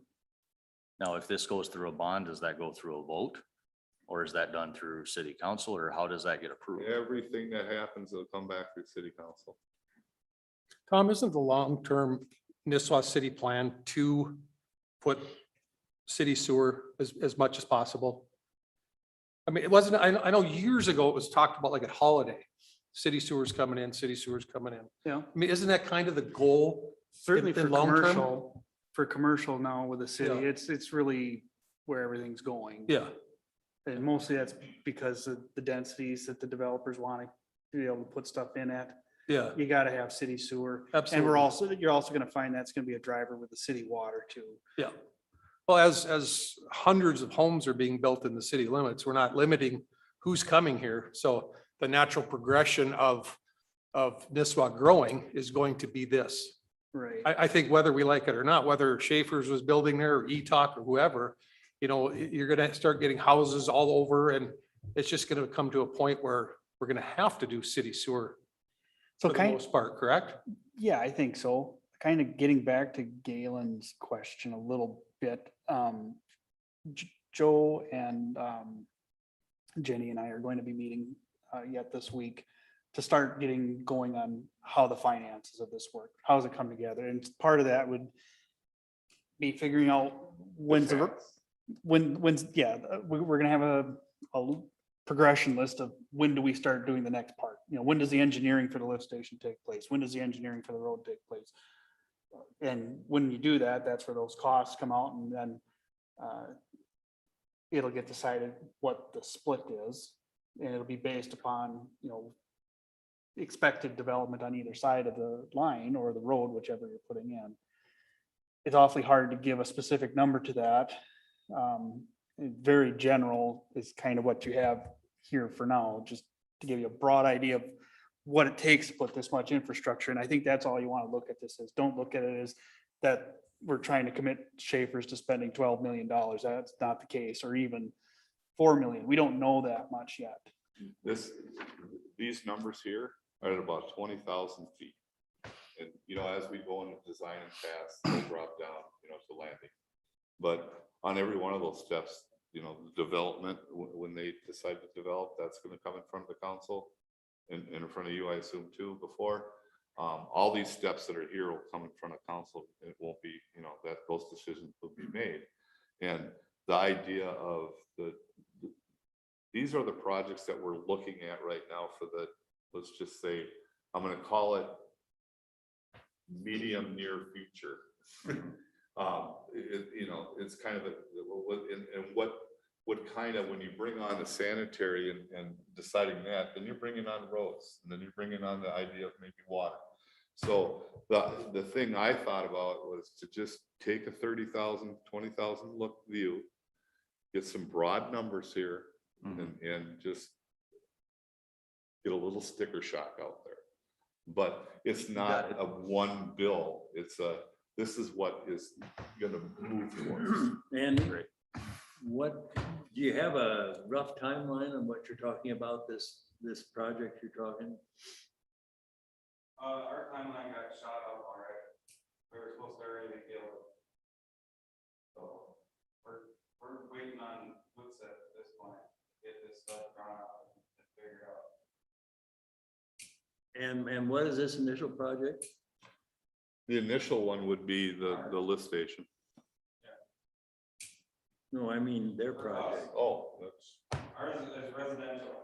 Now, if this goes through a bond, does that go through a vote? Or is that done through city council, or how does that get approved? Everything that happens will come back through city council. Tom, isn't the long-term Nisswa city plan to put city sewer as much as possible? I mean, it wasn't, I know years ago it was talked about like at Holiday, city sewers coming in, city sewers coming in. Yeah, I mean, isn't that kind of the goal? certainly in for long-term? commercial now with the city, Yeah. it's really where everything's going. Yeah, And mostly that's because of the densities that the developers want to be able to put stuff in at. yeah, You gotta have city sewer. And absolutely. you're also gonna find that's gonna be a driver with the city water too. Yeah. Well, as hundreds of homes are being built in the city limits, we're not limiting who's coming here. So the natural progression of Nisswa growing is going to be this. Right. I think whether we like it or not, whether Schaefer's was building there or ETOC or whoever, you know, you're gonna start getting houses all over, and it's just gonna come to a point where we're gonna have to do city sewer So for the kind, most part, correct? yeah, I think so. Kind of getting back to Galen's question a little bit. Joe and Jenny and I are going to be meeting yet this week to start getting going on how the finances of this work. How does it come together? And part of that would be figuring out when's yeah, we're gonna have a progression list of when do we start doing the next part? You know, when does the engineering for the lift station take place? When does the engineering for the road take place? And when you do that, that's where those costs come out, and then it'll get decided what the split is, and it'll be based upon, you know, expected development on either side of the line or the road, whichever you're putting in. It's awfully hard to give a specific number to that. Very general is kind of what you have here for now, just to give you a broad idea of what it takes to put this much infrastructure. And I think that's all you want to look at this as. Don't look at it as that we're trying to commit Schaefer's to spending $12 million. That's not the case, or even 4 million. We don't know that much yet. These numbers here are at about 20,000 feet. And, you know, as we go into design and pass, they'll drop down, you know, to landing. But on every one of those steps, you know, the development, when they decide to develop, that's gonna come in front of the council and in front of you, I assume too, before. All these steps that are here will come in front of council. It won't be, you know, that those decisions will be made. And the idea of these are the projects that we're looking at right now for the, let's just say, I'm gonna call it medium near future. You know, it's kind of what kind of, when you bring on the sanitary and deciding that, then you're bringing on roads, and then you're bringing on the idea of maybe water. So the thing I thought about was to just take a 30,000, 20,000 look view, get some broad numbers here, and just get a little sticker shock out there. But it's not a one bill. It's this is what is gonna move towards. And what, do you have a rough timeline on what you're talking about, this project you're talking? Our timeline got shot up already. We were supposed to already be able to. So we're waiting on Woods at this point, to get this stuff drawn out and figured out. And what is this initial project? The initial one would be the lift station. No, I mean their project. Oh, that's. Ours is residential.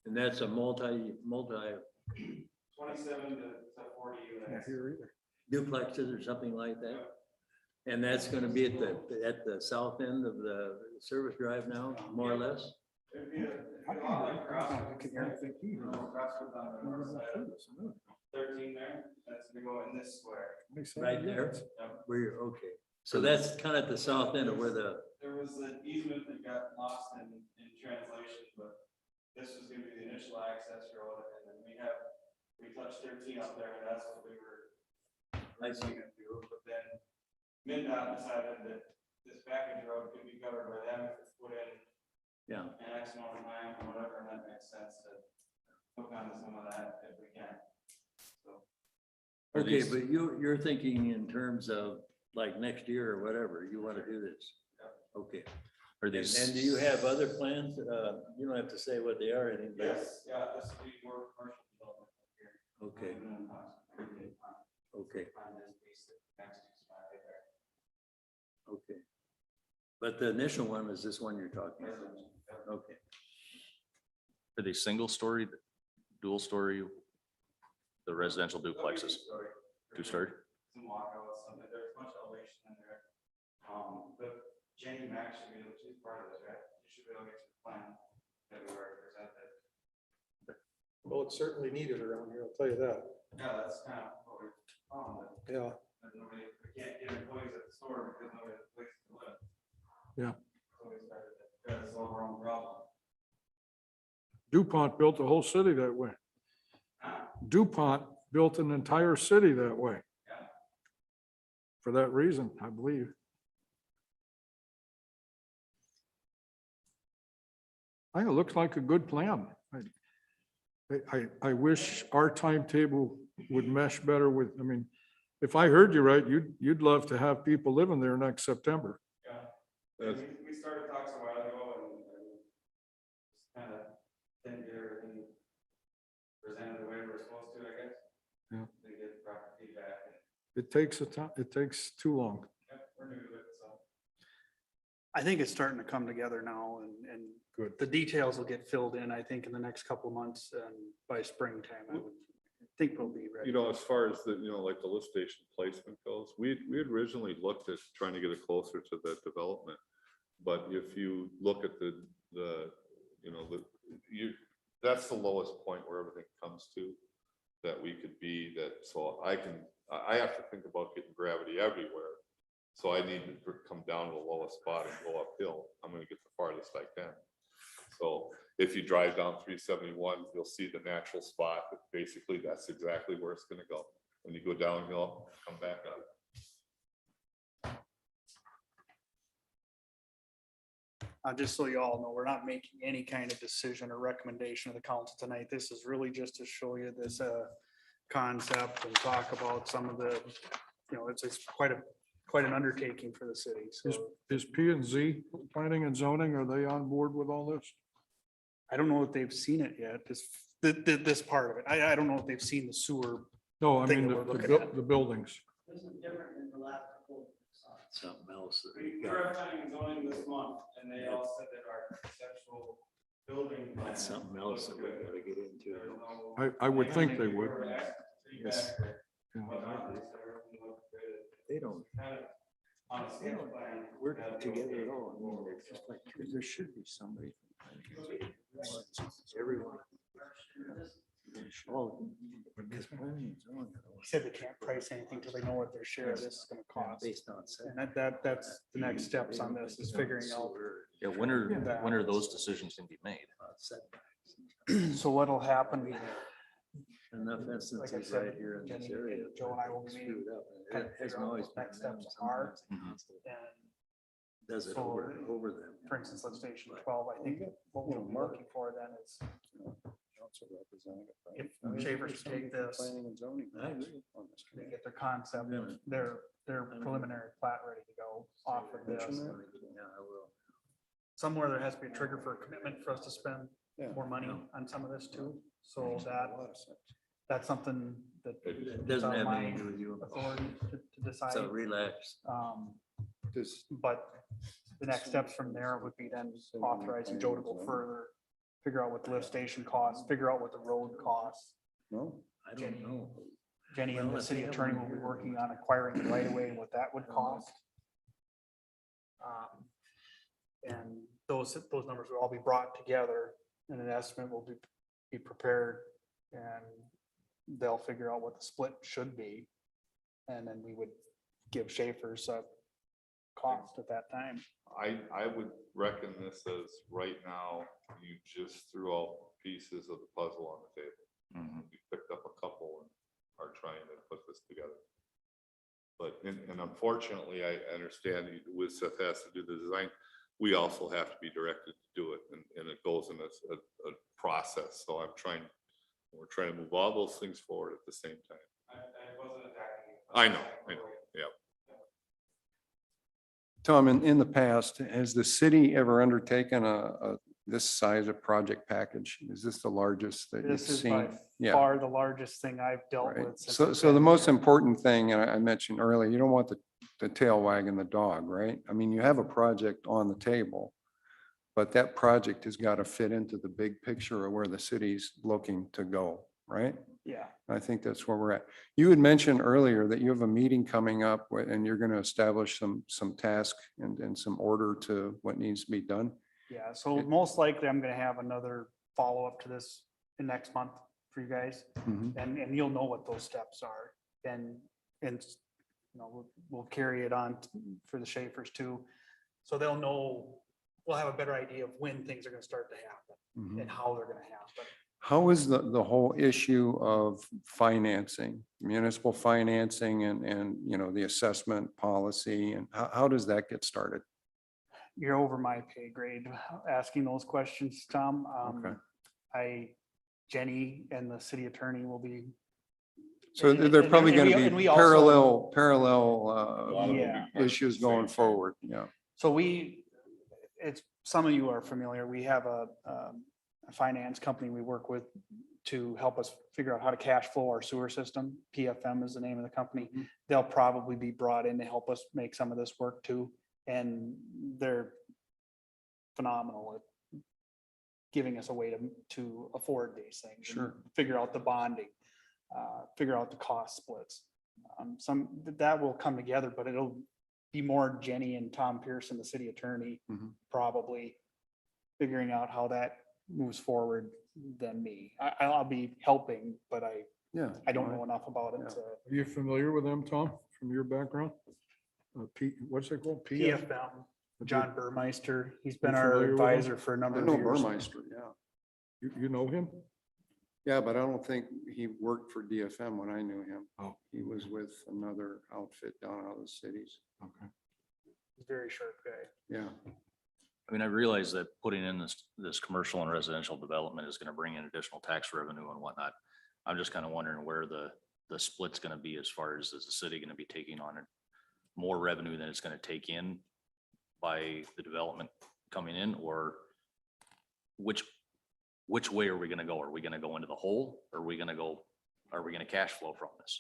And that's a multi 27 to 40 units. Here either. duplexes or something like that? And that's gonna be at the south end of the service drive now, more or less? It'd be a lot like Crossroads. Crossroads on the north side of 13 there, that's gonna go in this square. Right there? Where you're, okay. So that's kind of at the south end of where the, There was an easement that got lost in translation, but this was gonna be the initial access road, and then we touched 13 up there, and that's what we were. I see. Gonna do, but then MinDOT decided that this package road could be covered by them if it's put in yeah. an X amount of time or whatever, and that makes sense to hook onto some of that if we can. So. Okay, but you're thinking in terms of like next year or whatever, you want to do this? Okay. Are these? And do you have other plans? You don't have to say what they are, I think. but- Yes, yeah, this will be more commercial development here. Okay, okay, Find this piece that next to spot right there. okay. But the initial one is this one you're talking about? Okay. Are they single story, dual story? The residential duplexes, two-story? Some walkouts, something, there's much elevation in there. But Jenny Mack should be able, she's part of this, right? She should be able to get to the plan that we already presented. Well, it's certainly needed around here, I'll tell you that. Yeah, that's kind of what we're found, that Yeah. there's nobody, we can't get employees at the store because nobody has a place to live. Yeah. So we started to try to solve our own problem. DuPont built the whole city that way. DuPont built an entire city that way. Yeah. For that reason, I believe. I think it looks like a good plan. I wish our timetable would mesh better with, I mean, if I heard you right, you'd love to have people living there next September. Yeah. We started talks a while ago and just kind of didn't get everything presented the way we're supposed to, I guess. Yeah. They get proper feedback. It takes a time, it takes too long. Yep, we're new to it, so. I think it's starting to come together now and Good. the details will get filled in, I think, in the next couple of months and by springtime, I would think we'll be ready. You know, as far as the, you know, like the lift station placement goes, we had originally looked at trying to get it closer to the development. But if you look at the, you know, that's the lowest point where everything comes to, that we could be that, so I have to think about getting gravity everywhere. So I need to come down to the lowest spot and go uphill. I'm gonna get the farthest I can. So if you drive down 371, you'll see the natural spot. Basically, that's exactly where it's gonna go. When you go downhill, come back up. Just so you all know, we're not making any kind of decision or recommendation of the council tonight. This is really just to show you this concept and talk about some of the, it's quite an undertaking for the city. So Is P and Z planning and zoning, are they on board with all this? I don't know if they've seen it yet, this part of it. I don't know if they've seen the sewer. No, I Thing mean, that we're looking at. the buildings. This is different than the last couple. Something else. We were planning and zoning this month, and they all said that our conceptual building. plan That's something else that we looked gotta good. get into. There's no- I would think they would. were asked Yes. feedback Yeah. or whatnot, they said everything looked good. They don't, Kind of on a scale plan. work had to together go at all. I mean, forward. it's just like, there should be somebody. Everyone. Oh, because planning and zoning are He said they can't price anything till they know what their share of this is gonna cost. based on. And that's the next steps on this is figuring out. Yeah, when are those decisions gonna be made? So what'll happen, Enough like I instances said, right here in this Jenny area. and Joe and I will be screwed up. kind It of hasn't figure out always what been next them. steps are. Sometimes it And Does it So, over them. for instance, let's station 12, I think what we'll be looking for then is Council representative, right? if I mean, Schaefer there's should take somebody from this, Planning and zoning. I agree. on this they committee. get their concept, their preliminary plat ready to go off of this. Yeah, I will. Somewhere there has to be a trigger for a commitment for us to spend Yeah. more money on some of this too. So Makes a that, lot of sense. that's something that It is doesn't on have my anything to do with you. authority to decide. So relax. Does, But the next steps from there would be then authorizing Joe to go further, figure out what the lift station costs, figure out what the road costs. no, I don't know. Jenny and Well, the if city they have attorney one will be here, working on acquiring the right of way and what that would cost. And those numbers will all be brought together and an estimate will be prepared and they'll figure out what the split should be. And then we would give Schaefer's a cost at that time. I would reckon this as right now, you just threw all pieces of the puzzle on the table. Mhm. We picked up a couple and are trying to put this together. But, and unfortunately, I understand WISF has to do the design. We also have to be directed to do it and it goes in a process. So we're trying to move all those things forward at the same time. I wasn't attacking. I know, yeah. Tom, in the past, has the city ever undertaken this size of project package? Is this the largest that you've This is by seen? Yeah. far the largest thing I've dealt Right. with. since So, I've so the been most here. important thing, and I mentioned earlier, you don't want the tail wagging the dog, right? I mean, you have a project on the table, but that project has got to fit into the big picture of where the city's looking to go, right? Yeah, I think that's where we're at. You had mentioned earlier that you have a meeting coming up and you're going to establish some task and some order to what needs to be done. yeah. So most likely I'm gonna have another follow-up to this in next month for you guys. Mhm. And you'll know what those steps are. And we'll carry it on for the Schaefers too. So they'll know, we'll have a better idea of when things are gonna start to happen Mhm. and how they're gonna happen. How is the whole issue of financing, municipal financing and, the assessment policy and how does that get started? You're over my pay grade asking those questions, Tom. Okay. Jenny and the city attorney will be. So and- they're probably and going we- to and be we also- parallel Yeah. issues going forward, yeah. So some of you are familiar, we have a finance company we work with to help us figure out how to cash flow our sewer system. PFM is the name of the company. They'll probably be brought in to help us make some of this work too. And they're phenomenal at giving us a way to afford these things. and Sure. Figure out the bonding, figure out the cost splits. That will come together, but it'll be more Jenny and Tom Pearson, the city attorney, Mhm. probably figuring out how that moves forward than me. I'll be helping, but Yeah. I don't know enough about it. Are you familiar with them, Tom, from your background? What's it called? PFM, John Burmeister, he's been You our familiar with him? advisor for a I number of know years. Burmeister, yeah. You know him? Yeah, but I don't think he worked for DFM when I knew him. Oh. He was with another outfit down out of the cities. Okay. He's a very sharp guy. Yeah. I mean, I realize that putting in this commercial and residential development is gonna bring in additional tax revenue and whatnot. I'm just kind of wondering where the split's gonna be as far as is the city gonna be taking on it more revenue than it's gonna take in by the development coming in, or which way are we gonna go? Are we gonna go into the hole? Are we gonna cash flow from this?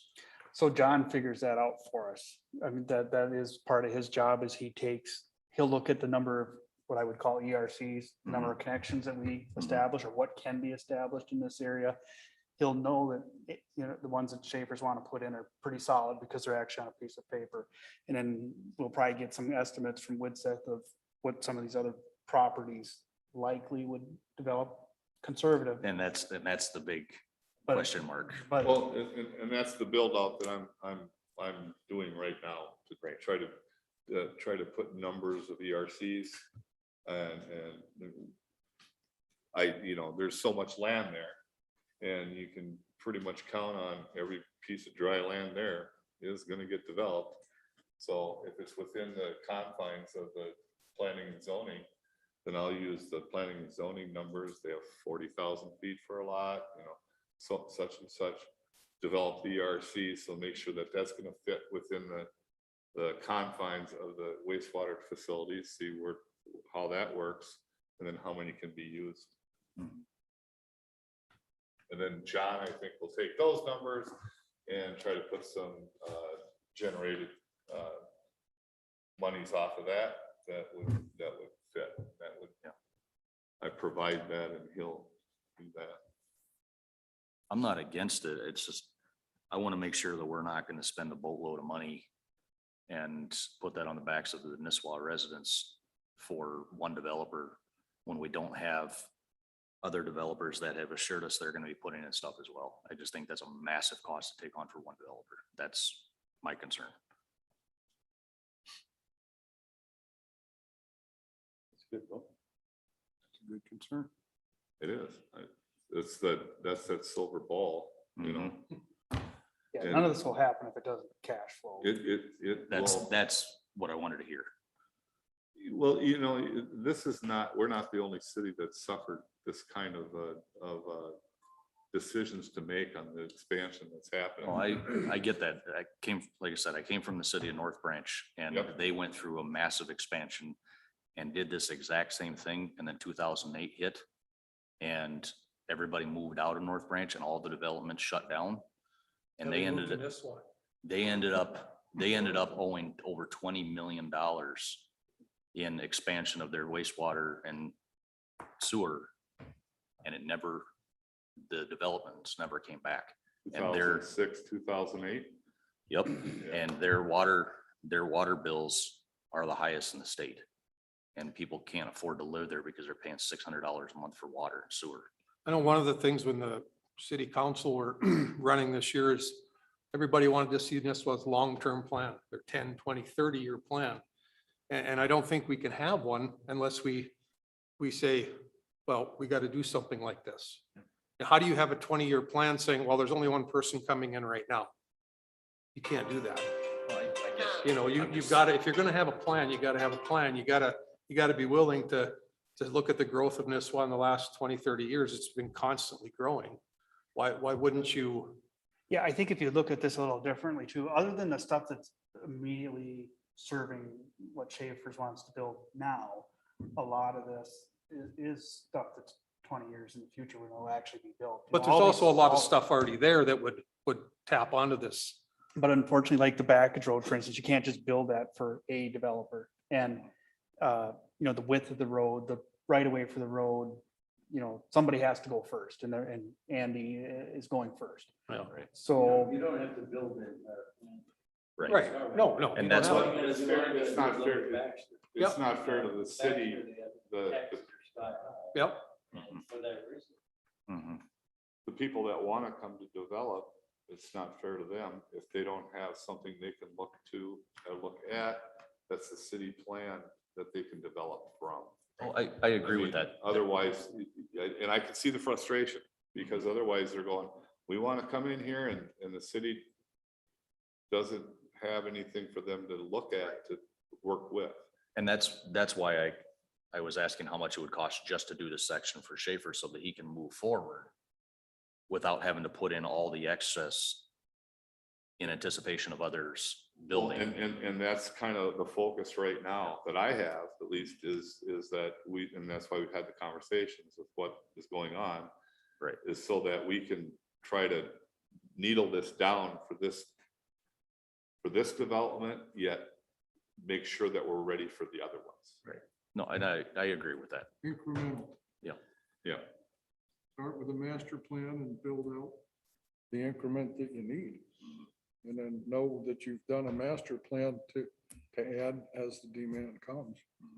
So John figures that out for us. I mean, that is part of his job is he'll look at the number of what I would call ERCs, number of connections that we establish or what can be established in this area. He'll know that, the ones that Schaefer's want to put in are pretty solid because they're actually on a piece of paper. And then we'll probably get some estimates from Woodseth of what some of these other properties likely would develop conservative. And that's the big But- question mark. But Well, and that's the build out that I'm doing right now to try to put numbers of ERCs and there's so much land there. And you can pretty much count on every piece of dry land there is gonna get developed. So if it's within the confines of the planning and zoning, then I'll use the planning and zoning numbers. They have 40,000 feet for a lot, so such and such. Develop the ERC, so make sure that that's gonna fit within the confines of the wastewater facilities, see how that works, and then how many can be used. And then John, I think, will take those numbers and try to put some generated monies off of that would fit. I provide that and he'll do that. I'm not against it. It's just, I want to make sure that we're not going to spend a boatload of money and put that on the backs of the Nisswa residents for one developer when we don't have other developers that have assured us they're going to be putting in stuff as well. I just think that's a massive cost to take on for one developer. That's my concern. It's good, though. It's a good concern. It is. That's that silver ball, Mhm. yeah, none of this will happen if it doesn't cash flow. That's what I wanted to hear. Well, we're not the only city that suffered this kind of decisions to make on the expansion that's happening. Well, I get that. Like I said, I came from the city of North Branch and Yep. they went through a massive expansion and did this exact same thing. And then 2008 hit and everybody moved out of North Branch and all the development shut down. And they ended up owing over $20 million in expansion of their wastewater and sewer. And the developments never came back. And 2006, 2008. Yep, and their water bills are the highest in the state. And people can't afford to live there because they're paying $600 a month for water and sewer. I know one of the things when the city council were running this year is everybody wanted to see this was long-term plan, their 10, 20, 30-year plan. And I don't think we can have one unless we say, well, we got to do something like this. Now, how do you have a 20-year plan saying, well, there's only one person coming in right now? You can't do that. You've got to, if you're going to have a plan, you got to have a plan. You got to be willing to look at the growth of Nisswa in the last 20, 30 years. It's been constantly growing. Why wouldn't you? Yeah, I think if you look at this a little differently too, other than the stuff that's immediately serving what Schaefer's wants to build now, a lot of this is stuff that's 20 years in the future when it'll actually be built. But there's also a lot of stuff already there that would tap onto this. But unfortunately, like the Backage Road, for instance, you can't just build that for a developer. And, the width of the road, the right of way for the road, somebody has to go first and Andy is going first. Well, right. So. You don't have to build it. Right, no. And you that's don't what- have- It's not fair to the city, Yep, for that reason. Mhm. The people that want to come to develop, it's not fair to them if they don't have something they can look to, look at. That's the city plan that they can develop from. Oh, I agree with mean, that. Otherwise, and I can see the frustration, because otherwise they're going, we want to come in here and the city doesn't have anything for them to look at, to work with. And that's why I was asking how much it would cost just to do this section for Schaefer so that he can move forward without having to put in all the excess in anticipation of others building. And that's kind of the focus right now that I have, at least, is that and that's why we've had the conversations of what is going on. Right. Is so that we can try to needle this down for this development, yet make sure that we're ready for the other ones. Right. No, and I agree with that. Incremental. Yeah. Start with a master plan and build out the increment that you need. And then know that you've done a master plan to add as the demand comes,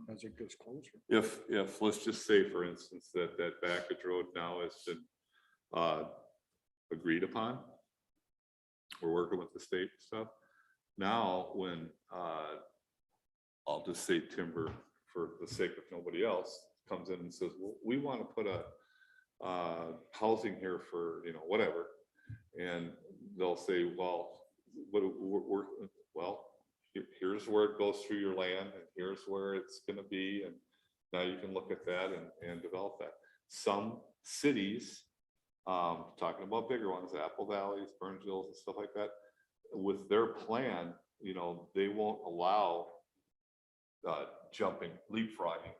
as it gets closer. If, let's just say, for instance, that backage road now has been agreed upon. We're working with the state and stuff. Now, when I'll just say Timber, for the sake of nobody else, comes in and says, well, we want to put a housing here for, whatever. And they'll say, well, here's where it goes through your land, and here's where it's going to be. And now you can look at that and develop that. Some cities, talking about bigger ones, Apple Valleys, Burnsville and stuff like that, with their plan, they won't allow leapfrogging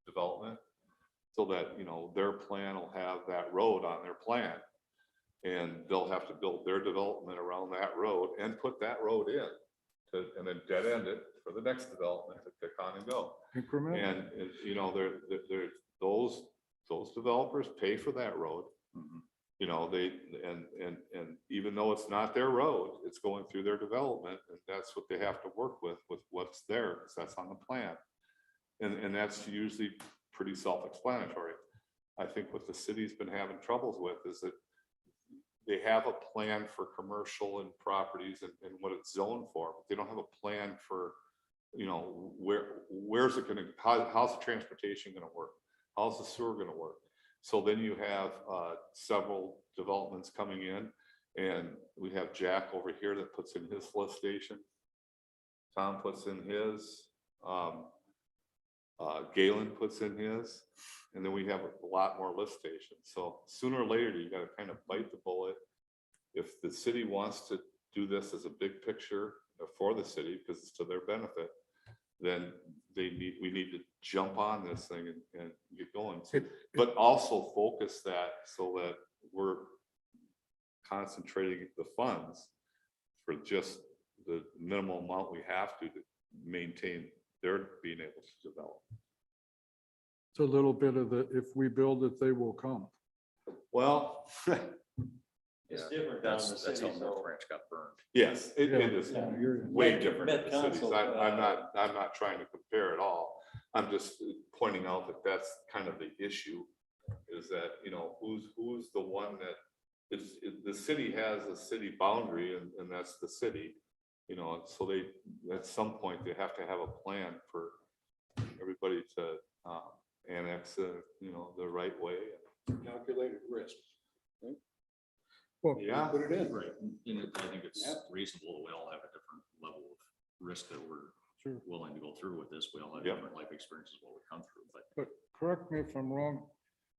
development, so that, their plan will have that road on their plan. And they'll have to build their development around that road and put that road in and then dead end it for the next development to pick on and go. Incremental. And, those developers pay for that road. They, and even though it's not their road, it's going through their development, and that's what they have to work with what's there, because that's on the plan. And that's usually pretty self-explanatory. I think what the city's been having troubles with is that they have a plan for commercial and properties and what it's zoned for, but they don't have a plan for, where's it gonna, how's the transportation gonna work? How's the sewer gonna work? So then you have several developments coming in, and we have Jack over here that puts in his lift station. Tom puts in his, Galen puts in his, and then we have a lot more lift stations. So sooner or later, you gotta kind of bite the bullet. If the city wants to do this as a big picture for the city, because it's to their benefit, then we need to jump on this thing and get going. But also focus that so that we're concentrating the funds for just the minimal amount we have to maintain their being able to develop. It's a little bit of the, if we build it, they will come. Well, It's different down in the That's city, how North so. Branch got burned. yes, it is Yeah. way Met- different Met than the cities. Council, I'm not trying to compare at all. I'm just pointing out that that's kind of the issue, is that, who's the one that the city has a city boundary, and that's the city, so they, at some point, they have to have a plan for everybody to annex, the right way. Calculated risk. Well, Yeah. Put it in. Right. And I think it's reasonable that we all have a different level of risk that we're Sure. willing to go through with this. We all have Yep. different life experiences what we come through, but But correct me if I'm wrong,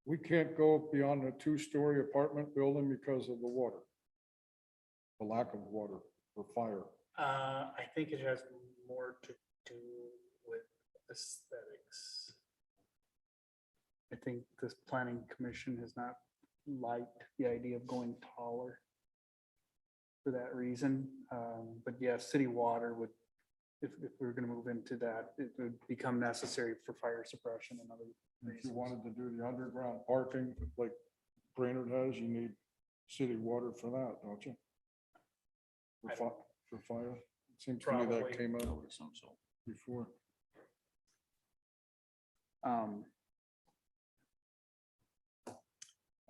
we can't go beyond a 2-story apartment building because of the water. The lack of water or fire. I think it has more to do with aesthetics. I think this planning commission has not liked the idea of going taller for that reason. But yeah, city water would, if we were gonna move into that, it would become necessary for fire suppression and other If you reasons. wanted to do the underground parking like Brainerd has, you need city water for that, don't you? For fire. It seems to me that Probably. came I out would assume so. before.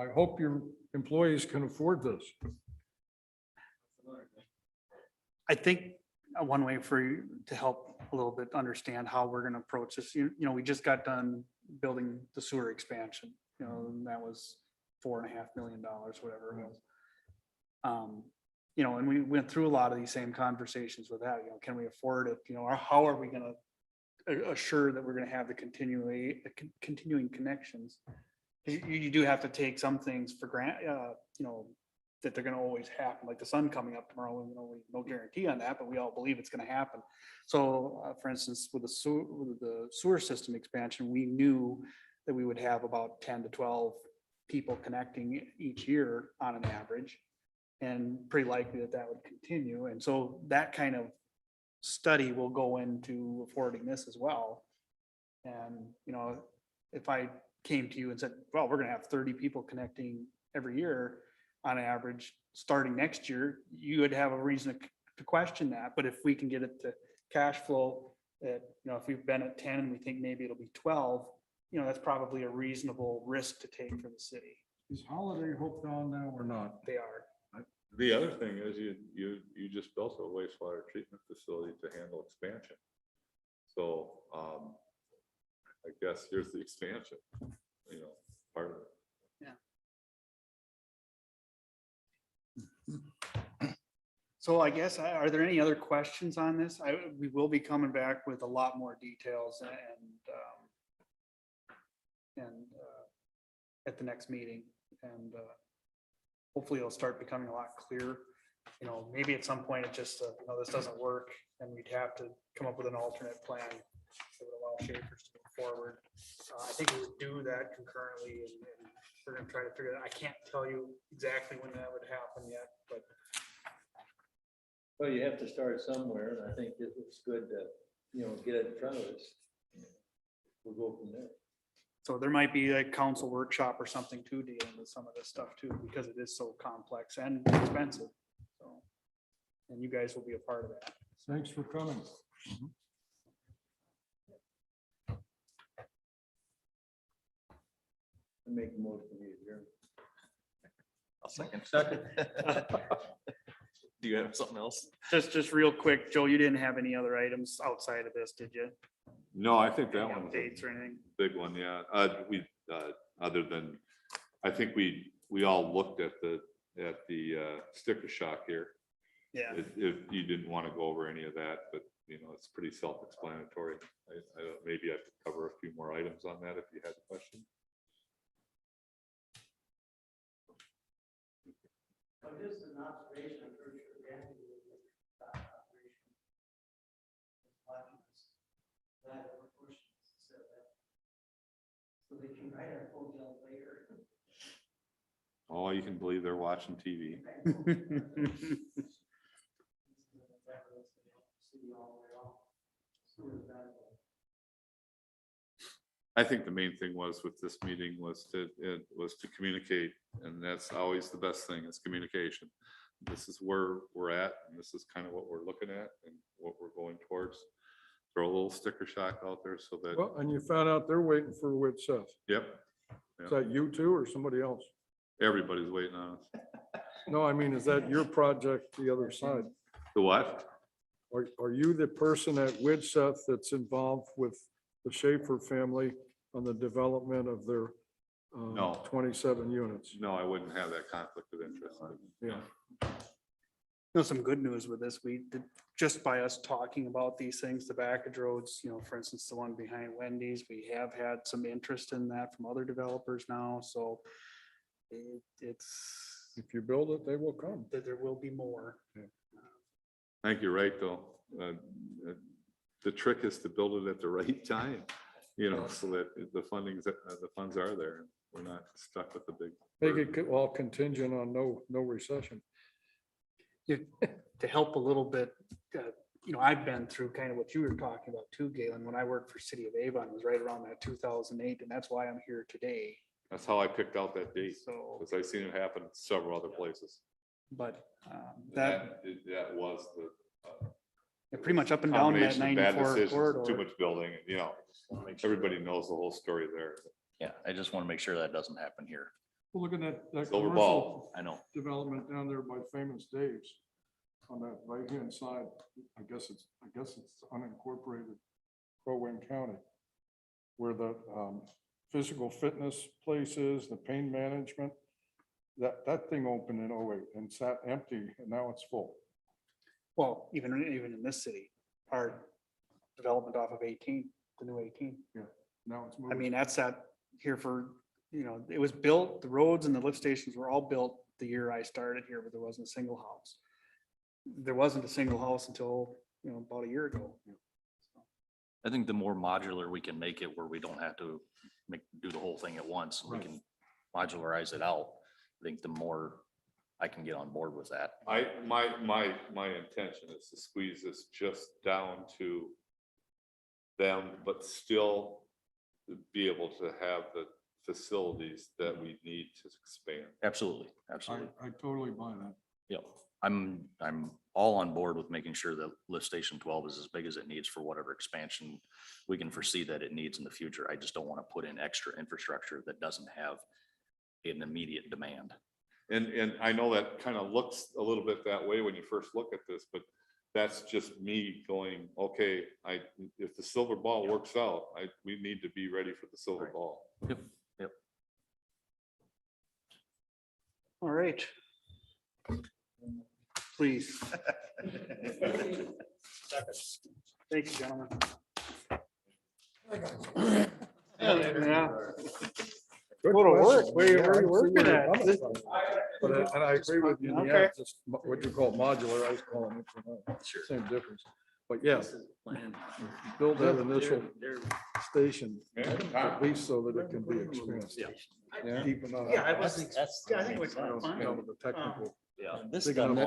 I hope your employees can afford this. I think one way for you to help a little bit understand how we're gonna approach this, you know, we just got done building the sewer expansion, you know, and that was $4.5 million, whatever it was. You know, and we went through a lot of these same conversations with that, you know, can we afford it, you know, or how are we gonna assure that we're gonna have the continuing connections? You do have to take some things for you know, that they're gonna always happen, like the sun coming up tomorrow, you know, no guarantee on that, but we all believe it's gonna happen. So, for instance, with the sewer system expansion, we knew that we would have about 10 to 12 people connecting each year on an average. And pretty likely that that would continue. And so that kind of study will go into affording this as well. And, you know, if I came to you and said, well, we're gonna have 30 people connecting every year on average, starting next year, you would have a reason to question that. But if we can get it to cash flow, that, you know, if we've been at 10 and we think maybe it'll be 12, you know, that's probably a reasonable risk to take for the city. Is Holiday Hope down now or not? They are. The other thing is you just built a wastewater treatment facility to handle expansion. So, I guess here's the expansion, you know, part of it. So I guess, are there any other questions on this? We will be coming back with a lot more details and at the next meeting, and hopefully it'll start becoming a lot clearer. You know, maybe at some point it just, you know, this doesn't work and we'd have to come up with an alternate plan that would allow Schaefer's to move forward. I think we would do that concurrently, and we're gonna try to figure that. I can't tell you exactly when that would happen yet, but Well, you have to start somewhere, and I think it's good to, you know, get it in front of us. We'll go from there. so there might be a council workshop or something too, dealing with some of this stuff too, because it is so complex and expensive. So, and you guys will be a part of that. Thanks for coming. I make the motion to adjourn. I'll second. Do you have something else? Just real quick, Joe, you didn't have any other items outside of this, did you? No, I think that Any one was updates or anything? big one, yeah. Other than, I think we all looked at the sticker shock here. Yeah. If you didn't want to go over any of that, but you know, it's pretty self-explanatory. Maybe I could cover a few more items on that if you had a question. Just an observation, I'm pretty sure Randy will look at that operation. That we're pushing instead of that. So they can write our phone bill later. Oh, you can believe they're watching TV. I think the main thing was with this meeting was to communicate, and that's always the best thing, is communication. This is where we're at, and this is kind of what we're looking at and what we're going towards. Throw a little sticker shock out there so that, Well, and you found out they're waiting for Wood Seth. yep, Is that you two or somebody else? everybody's waiting on us. No, I mean, is that your project, the other side? The what? Are you the person at Wood Seth that's involved with the Schaefer family on the development of their No. 27 units? No, I wouldn't have that conflict of interest. Yeah. You know, some good news with this, we did, just by us talking about these things, the backage roads, you know, for instance, the one behind Wendy's, we have had some interest in that from other developers now, so it's, If you build it, they will come. that there will be more. I think you're right, though. The trick is to build it at the right time, you know, so that the funds are there. We're not stuck with the big. Make it all contingent on no recession. To help a little bit, you know, I've been through kind of what you were talking about too, Galen, when I worked for City of Avon, it was right around that 2008, and that's why I'm here today. That's how I picked out that date, So, because I've seen it happen several other places. but And that, that was the pretty much up and down that combination of bad 94 decisions, corridor. too much building, and you know, everybody knows the whole story there. Yeah, I just want to make sure that doesn't happen here. Well, look at that Silver commercial ball. I know. development down there by Famous Dave's on that right-hand side. I guess it's unincorporated Crow Wing County, where the physical fitness place is, the pain management. That thing opened in '08 and sat empty, and now it's full. Well, even in this city, our development off of 18, the new 18. Now it's I moving. mean, that's sat here for, it was built, the roads and the lift stations were all built the year I started here, but there wasn't a single house. There wasn't a single house until, about a year ago. I think the more modular we can make it where we don't have to do the whole thing at once, we Right. can modularize it out. I think the more I can get on board with that. My intention is to squeeze this just down to them, but still be able to have the facilities that we need to expand. Absolutely, absolutely. I totally buy that. Yep. I'm all on board with making sure that lift station 12 is as big as it needs for whatever expansion we can foresee that it needs in the future. I just don't want to put in extra infrastructure that doesn't have an immediate demand. And I know that kind of looks a little bit that way when you first look at this, but that's just me going, okay, if the silver ball works out, we need to be ready for the silver Right. ball. Yep, yep. All right. Please. Thank you, gentlemen. Yeah. Go to work. Where are you working at? And I agree with you. in the Okay. end, just what you call modular, I was calling it, same difference. But yes, build that initial station, at least so that it can be expanded. Yeah. Keep an eye on Yeah, I think it's some of the technical. Yeah. This Big enough